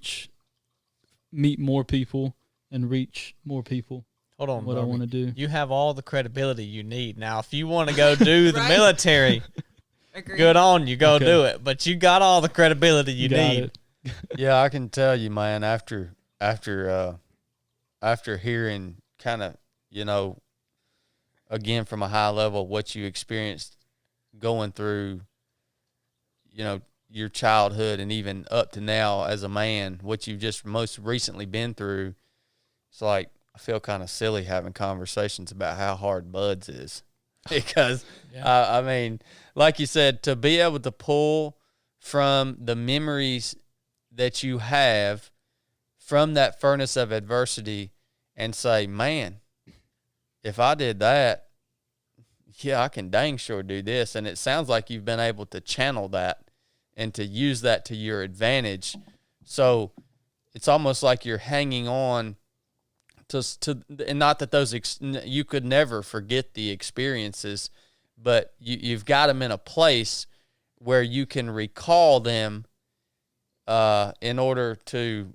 meet more people and reach more people. Hold on, what Darby. I want to do. You have all the credibility you need. Now, if you want to go do the military, good on you, go do it. But you got all the credibility you need. Yeah, I can tell you, man, after after hearing kind of, again, from a high level, what you experienced going through, your childhood and even up to now as a man, what you've just most recently been through, it's like, I feel kind of silly having conversations about how hard buds is because, I mean, like you said, to be able to pull from the memories that you have from that furnace of adversity and say, man, if I did that, yeah, I can dang sure do this. And it sounds like you've been able to channel that and to use that to your advantage. So it's almost like you're hanging on to and not that you could never forget the experiences, but you've got them in a place where you can recall them in order to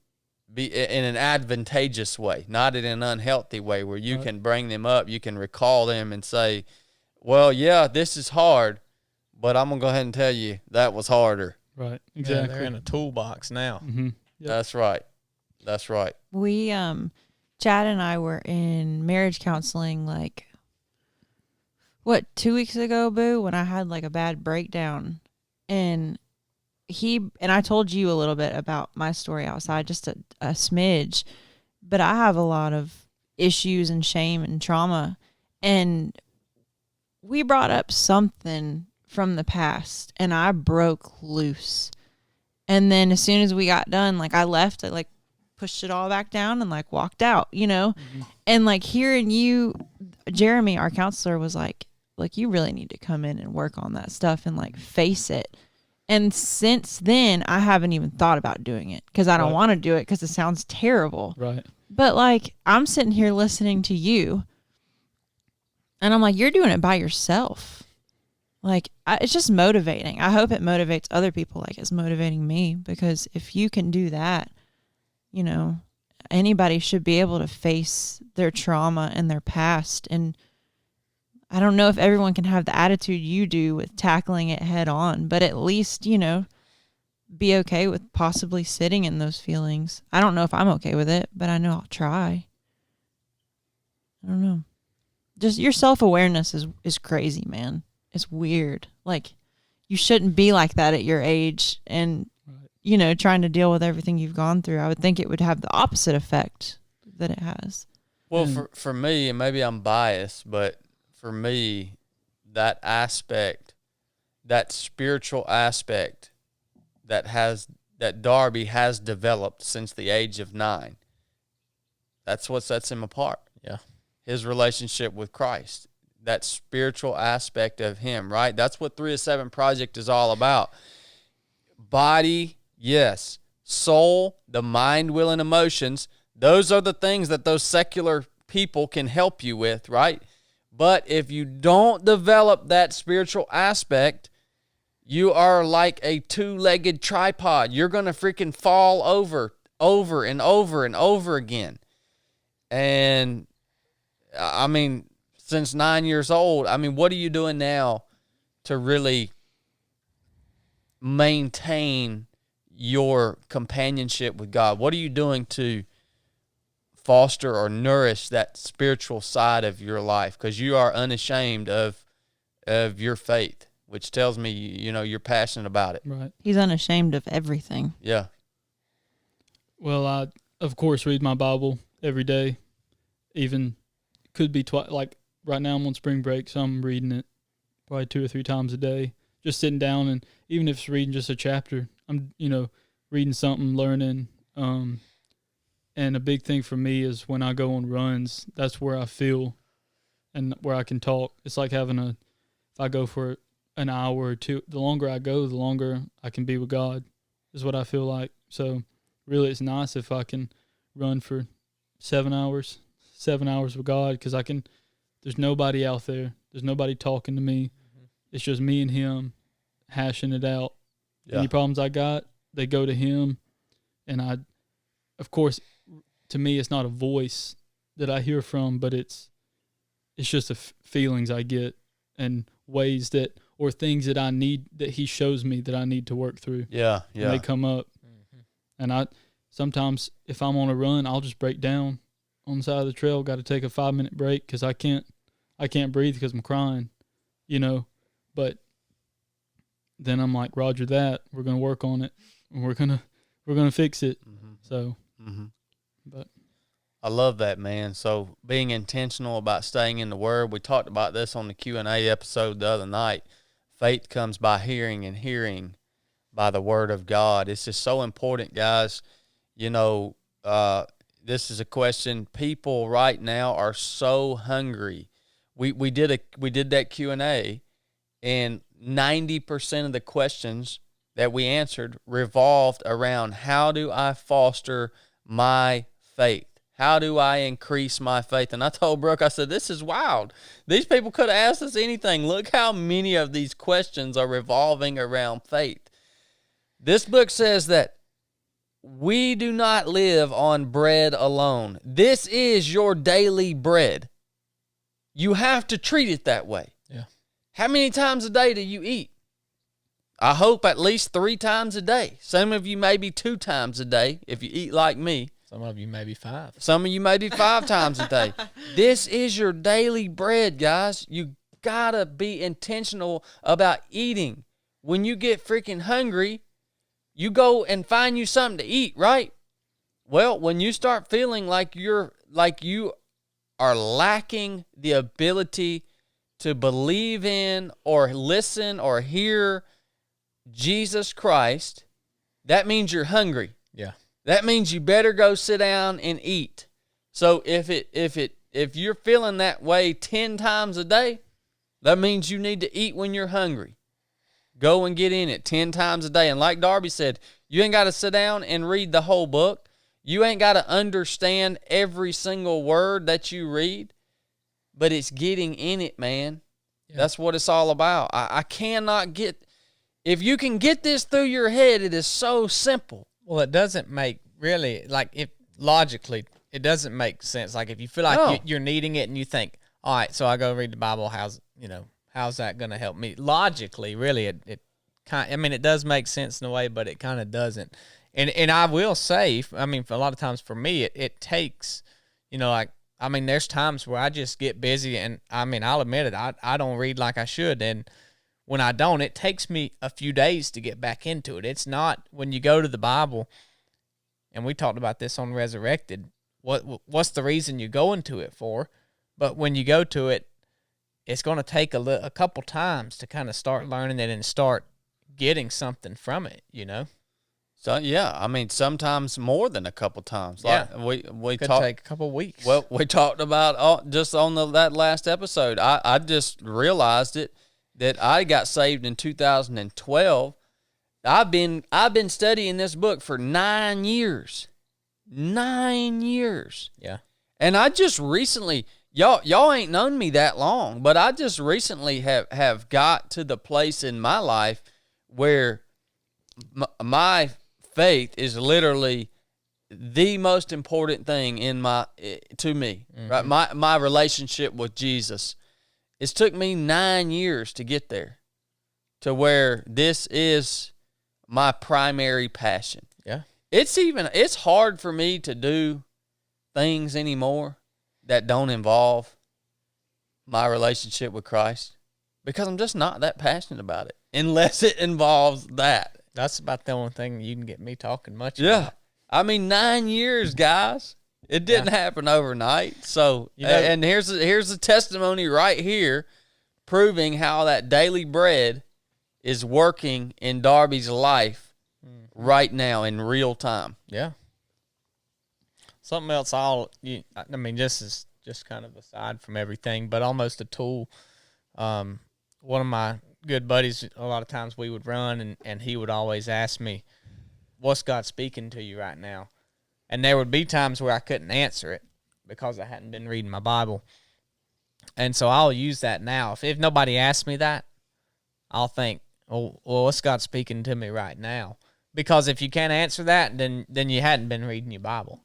be in an advantageous way, not in an unhealthy way, where you can bring them up, you can recall them and say, well, yeah, this is hard, but I'm going to go ahead and tell you that was harder. Right, exactly. Yeah, they're in a toolbox now. Mm-hmm. Yep. That's right. That's right. We, Chad and I were in marriage counseling 2 weeks ago, Boo, when I had a bad breakdown. And I told you a little bit about my story outside, just a smidge, but I have a lot of issues and shame and trauma. And we brought up something from the past and I broke loose. And then as soon as we got done, I left, I pushed it all back down and walked out, Mm-hmm. And hearing you, Jeremy, our counselor, was like, you really need to come in and work on that stuff and face it. And since then, I haven't even thought about doing it because I don't want to do it because it sounds terrible. Right. But I'm sitting here listening to you and I'm you're doing it by yourself. It's just motivating. I hope it motivates other people it's motivating me, because if you can do that, anybody should be able to face their trauma and their past. And I don't know if everyone can have the attitude you do with tackling it head on, but at least, be okay with possibly sitting in those feelings. I don't know if I'm okay with it, but I know I'll try. I don't know. Just your self-awareness is crazy, man. It's weird. You shouldn't be like that at your age and, trying to deal with everything you've gone through. I would think it would have the opposite effect that it has. Well, for me, and maybe I'm biased, but for me, that aspect, that spiritual aspect that Darby has developed since the age of 9, that's what sets him apart. Yeah. His relationship with Christ, that spiritual aspect of him, right? That's what 3 of 7 Project is all about. Body, yes. Soul, the mind, will, and emotions, those are the things that those secular people can help you with, right? But if you don't develop that spiritual aspect, you are like a 2-legged tripod. You're going to freaking fall over and over and over again. And, I mean, since 9 years old, what are you doing now to really maintain your companionship with God? What are you doing to foster or nourish that spiritual side of your life? Because you are unashamed of your faith, which tells me, you're passionate about it. Right. He's unashamed of everything. Yeah. Well, I, of course, read my Bible every day. Even could be twice. Right now I'm on spring break, so I'm reading it probably 2 or 3 times a day. Just sitting down, and even if it's reading just a chapter, I'm, reading something, learning. And a big thing for me is when I go on runs, that's where I feel and where I can talk. It's like if I go for an hour or 2, the longer I go, the longer I can be with God, is what I feel like. So really it's nice if I can run for 7 hours with God, because there's nobody out there. There's nobody talking to me. Mm-hmm. It's just me and him hashing it out. Yeah. Any problems I got, they go to him. And of course, to me, it's not a voice that I hear from, but it's just the feelings I get and ways or things that I need, that he shows me that I need to work through. Yeah, yeah. And they come up. Mm-hmm. And sometimes if I'm on a run, I'll just break down on the side of the trail. Got to take a 5-minute break because I can't breathe because I'm crying, But then I'm like, Roger that. We're gonna work on it. And we're gonna fix it. Mm-hmm. So, but I love that, man. So being intentional about staying in the Word. We talked about this on the Q&A episode the other night. Faith comes by hearing, and hearing by the Word of God. It's just so important, guys. This is a question. People right now are so hungry. We did that Q&A, and 90% of the questions that we answered revolved around, how do I foster my faith? How do I increase my faith? And I told Brooke, I said, this is wild. These people could have asked us anything. Look how many of these questions are revolving around faith. This book says that we do not live on bread alone. This is your daily bread. You have to treat it that way. Yeah. How many times a day do you eat? I hope at least 3 times a day. Some of you maybe 2 times a day if you eat like me. Some of you maybe 5. Some of you maybe 5 times a day. This is your daily bread, guys. You gotta be intentional about eating. When you get freaking hungry, you go and find you something to eat, right? Well, when you start feeling like you are lacking the ability to believe in or listen or hear Jesus Christ, that means you're hungry. Yeah. That means you better go sit down and eat. So if you're feeling that way 10 times a day, that means you need to eat when you're hungry. Go and get in it 10 times a day. And like Darby said, you ain't got to sit down and read the whole book. You ain't got to understand every single word that you read, but it's getting in it, man. Yeah. That's what it's all about. I cannot get, if you can get this through your head, it is so simple. Well, it doesn't make really, like, if logically, it doesn't make sense. Like, if you feel like you're needing it and you think, all right, so I go read the Bible, how's that going to help me? Logically, really, it kind, I mean, it does make sense in a way, but it kind of doesn't. And I will say, I mean, for a lot of times for me, it takes, there's times where I just get busy, and I mean, I'll admit it, I don't read like I should, and when I don't, it takes me a few days to get back into it. It's not when you go to the Bible, and we talked about this on Resurrected, what's the reason you go into it for? But when you go to it, it's going to take a couple times to kind of start learning it and start getting something from it, So yeah, I mean, sometimes more than a couple times. Like, yeah, we could take a couple weeks. Well, we talked about just on that last episode. I just realized it that I got saved in 2012. I've been studying this book for 9 years. 9 years. Yeah. And I just recently, y'all ain't known me that long, but I just recently have got to the place in my life where my faith is literally the most important thing to me, right? My relationship with Jesus. It's took me 9 years to get there, to where this is my primary passion. Yeah. It's hard for me to do things anymore that don't involve my relationship with Christ, because I'm just not that passionate about it unless it involves that. That's about the only thing you can get me talking much about. Yeah. I mean, 9 years, guys. It didn't happen overnight. So, and here's a testimony right here proving how that daily bread is working in Darby's life right now in real time. Yeah. Something else this is just kind of aside from everything, but almost a tool. One of my good buddies, a lot of times we would run, and he would always ask me, what's God speaking to you right now? And there would be times where I couldn't answer it because I hadn't been reading my Bible. And so I'll use that now. If nobody asks me that, I'll think, well, what's God speaking to me right now? Because if you can't answer that, then you hadn't been reading your Bible,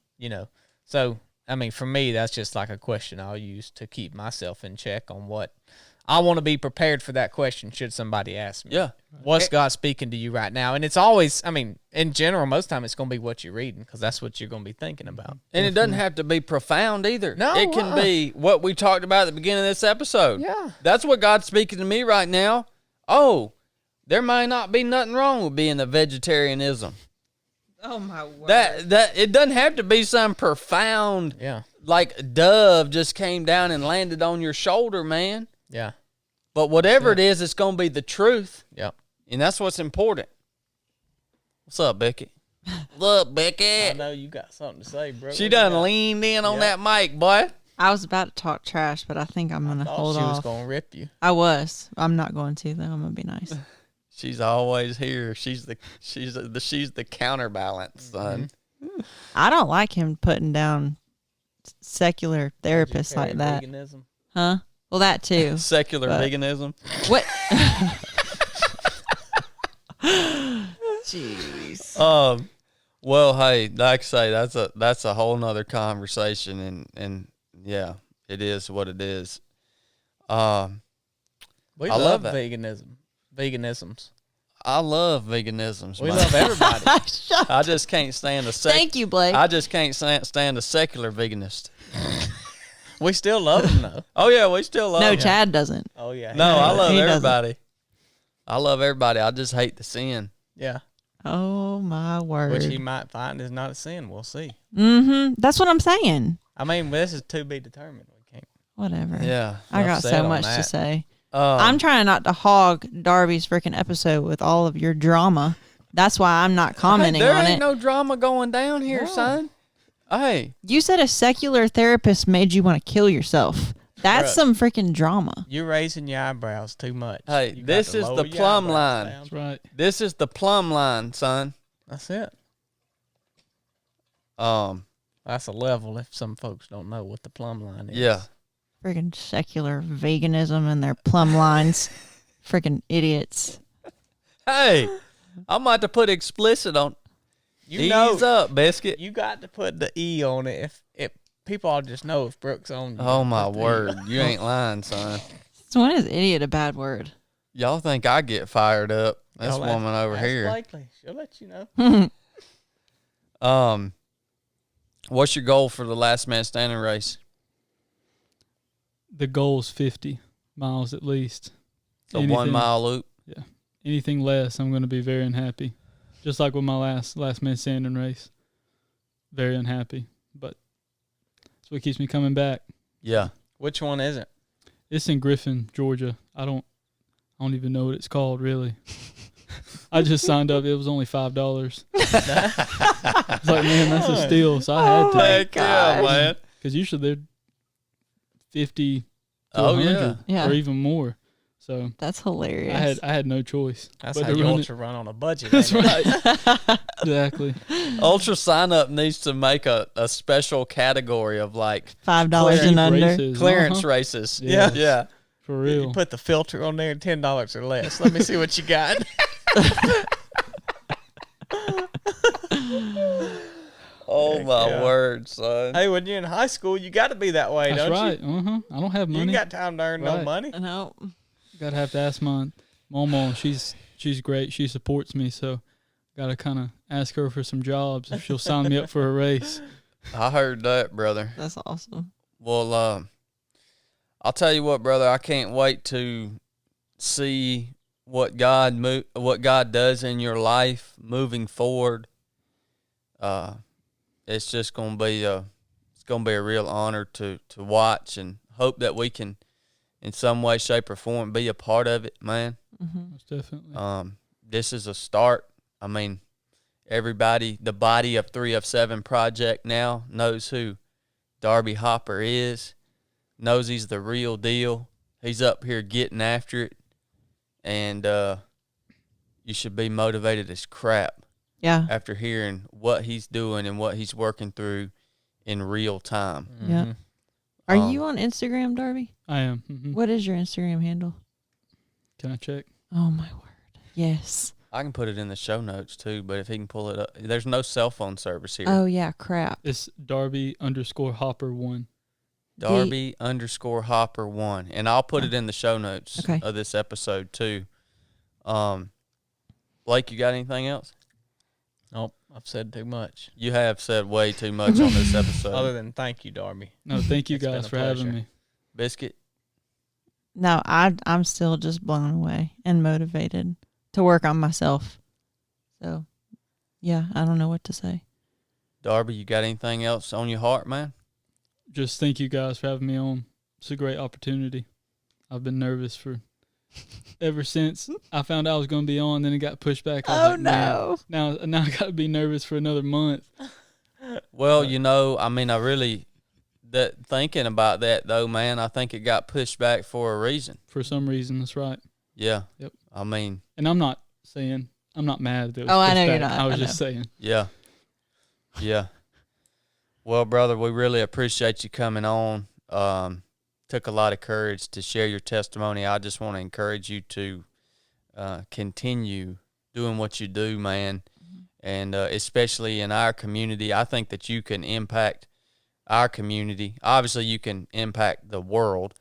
So, I mean, for me, that's just like a question I'll use to keep myself in check on what I want to be prepared for that question should somebody ask me. Yeah. What's God speaking to you right now? And it's always, I mean, in general, most time it's going to be what you're reading because that's what you're going to be thinking about. And it doesn't have to be profound either. No, it can be what we talked about at the beginning of this episode. Yeah. That's what God's speaking to me right now. Oh, there may not be nothing wrong with being a vegetarianism. Oh my word. That it doesn't have to be some profound, like a dove just came down and landed on your shoulder, man. Yeah. But whatever it is, it's going to be the truth. Yeah. And that's what's important. What's up, Becky? What's up, Becky? I know you got something to say, bro. She done leaned in on that mic, boy. I was about to talk trash, but I think I'm going to hold off. She was going to rip you. I was. I'm not going to, though. I'm going to be nice. She's always here. She's the counterbalance, son. I don't like him putting down secular therapists like that. Veganism. Huh? Well, that too. Secular veganism. What? Jeez. Well, hey, like I say, that's a whole nother conversation, and yeah, it is what it is. We I love that. Veganisms. I love veganisms. We man. love everybody. I just can't stand Thank you, Blake. I just can't stand a secular veganist. We still love them, though. Oh yeah, we still love. No, them. Chad doesn't. Oh, yeah. No, I love He everybody. I love everybody. I just hate the sin. Yeah. Oh my word. Which he might find is not a sin. We'll see. Mm-hmm. That's what I'm saying. I mean, this is to be determined. We can't. Whatever. Yeah. I got said so on much to that. say. I'm trying not to hog Darby's freaking episode with all of your drama. That's why I'm not commenting there on ain't it. no drama going down here, son. Hey. You said a secular therapist made you want to kill yourself. That's some freaking drama. You're raising your eyebrows too much. Hey, You got this to is lower the your plumb eyebrows line. down. That's right. This is the plumb line, son. That's it. Um, That's a level if some folks don't know what the plumb line is. yeah. Freaking secular veganism and their plumb lines. Freaking idiots. Hey, I'm about to put explicit on. You know, Ease up, biscuit. you got to put the E on it if people all just know if Brooks on you. Oh my word, you ain't lying, son. So when is idiot a bad word? Y'all think I get fired up? This Y'all woman over that's here. likely. She'll let you know. What's your goal for the last man standing race? The goal is 50 miles at least. The 1 mile loop. Yeah. Anything less, I'm going to be very unhappy. Just like with my last man standing race. Very unhappy. But that's what keeps me coming back. Yeah. Which one is it? It's in Griffin, Georgia. I don't even know what it's called, really. I just signed up. It was only $5. It's like, man, that's a steal. So I had to. Heck yeah, man. Because usually they're 50 to Oh, 100 yeah. or even more. So That's hilarious. I had no choice. That's but how to you run ultra run on a budget. That's ain't it? right. Exactly. Ultra sign up needs to make a special category of like $5 and under. Races. clearance Uh-huh. races. Yeah. Yeah. For You real. put the filter on there, $10 or less. Let me see what you got. Oh my yeah. word, son. Hey, when you're in high school, you got to be that way, That's don't right. you? Uh-huh. I don't have You money. ain't got time to earn no Right. money. No. Gotta have to ask my mom. She's great. She supports me. So gotta kind of ask her for some jobs if she'll sign me up for a race. I heard that, brother. That's awesome. Well, I'll tell you what, brother. I can't wait to see what God does in your life moving forward. It's just gonna be a real honor to watch and hope that we can, in some way, shape, or form, be a part of it, man. Most definitely. This is a start. I mean, everybody, the body of 3 of 7 Project now knows who Darby Hopper is, knows he's the real deal. He's up here getting after it, and you should be motivated as crap Yeah. after hearing what he's doing and what he's working through in real time. Yeah. Are you on Instagram, Darby? I am. Mm-hmm. What is your Instagram handle? Can I check? Oh my word. Yes. I can put it in the show notes too, but if he can pull it up, there's no cell phone service here. Oh yeah, crap. It's Darby_Hopper 1. Darby _Hopper 1. And I'll put it in the show notes of this episode too. Blake, you got anything else? Nope, I've said too much. You have said way too much on this episode. Other than thank you, Darby. No, thank you guys for having me. Biscuit? No, I'm still just blown away and motivated to work on myself. So, yeah, I don't know what to say. Darby, you got anything else on your heart, man? Just thank you guys for having me on. It's a great opportunity. I've been nervous for ever since I found out I was going to be on. Then it got pushed back. No! Now I got to be nervous for another month. Well, thinking about that though, man, I think it got pushed back for a reason. For some reason, that's right. Yeah. Yep. And I'm not mad that it was pushed I know back. you're not. I was just saying. Yeah. Yeah. Well, brother, we really appreciate you coming on. Took a lot of courage to share your testimony. I just want to encourage you to continue doing what you do, man. And especially in our community, I think that you can impact our community. Obviously, you can impact the world,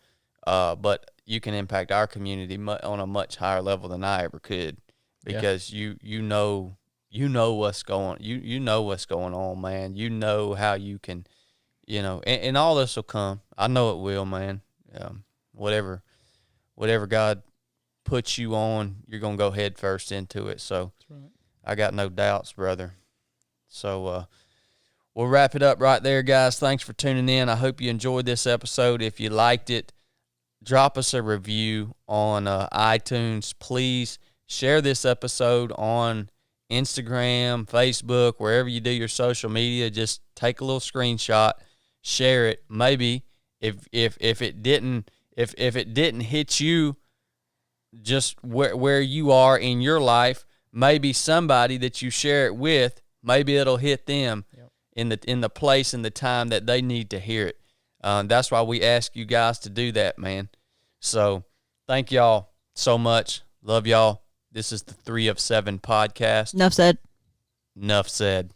but you can impact our community on a much higher level than I ever could, because you know what's going on, man. You know how you can, and all this will come. I know it will, man. Whatever God puts you on, you're gonna go head first into it. So that's right. I got no doubts, brother. So we'll wrap it up right there, guys. Thanks for tuning in. I hope you enjoyed this episode. If you liked it, drop us a review on iTunes. Please share this episode on Instagram, Facebook, wherever you do your social media. Just take a little screenshot, share it. Maybe if it didn't hit you just where you are in your life, maybe somebody that you share it with, maybe it'll hit them in the place and the time that they need to hear it. That's why we ask you guys to do that, man. So thank y'all so much. Love y'all. This is the 3 of 7 podcast. Nuff said. Nuff said.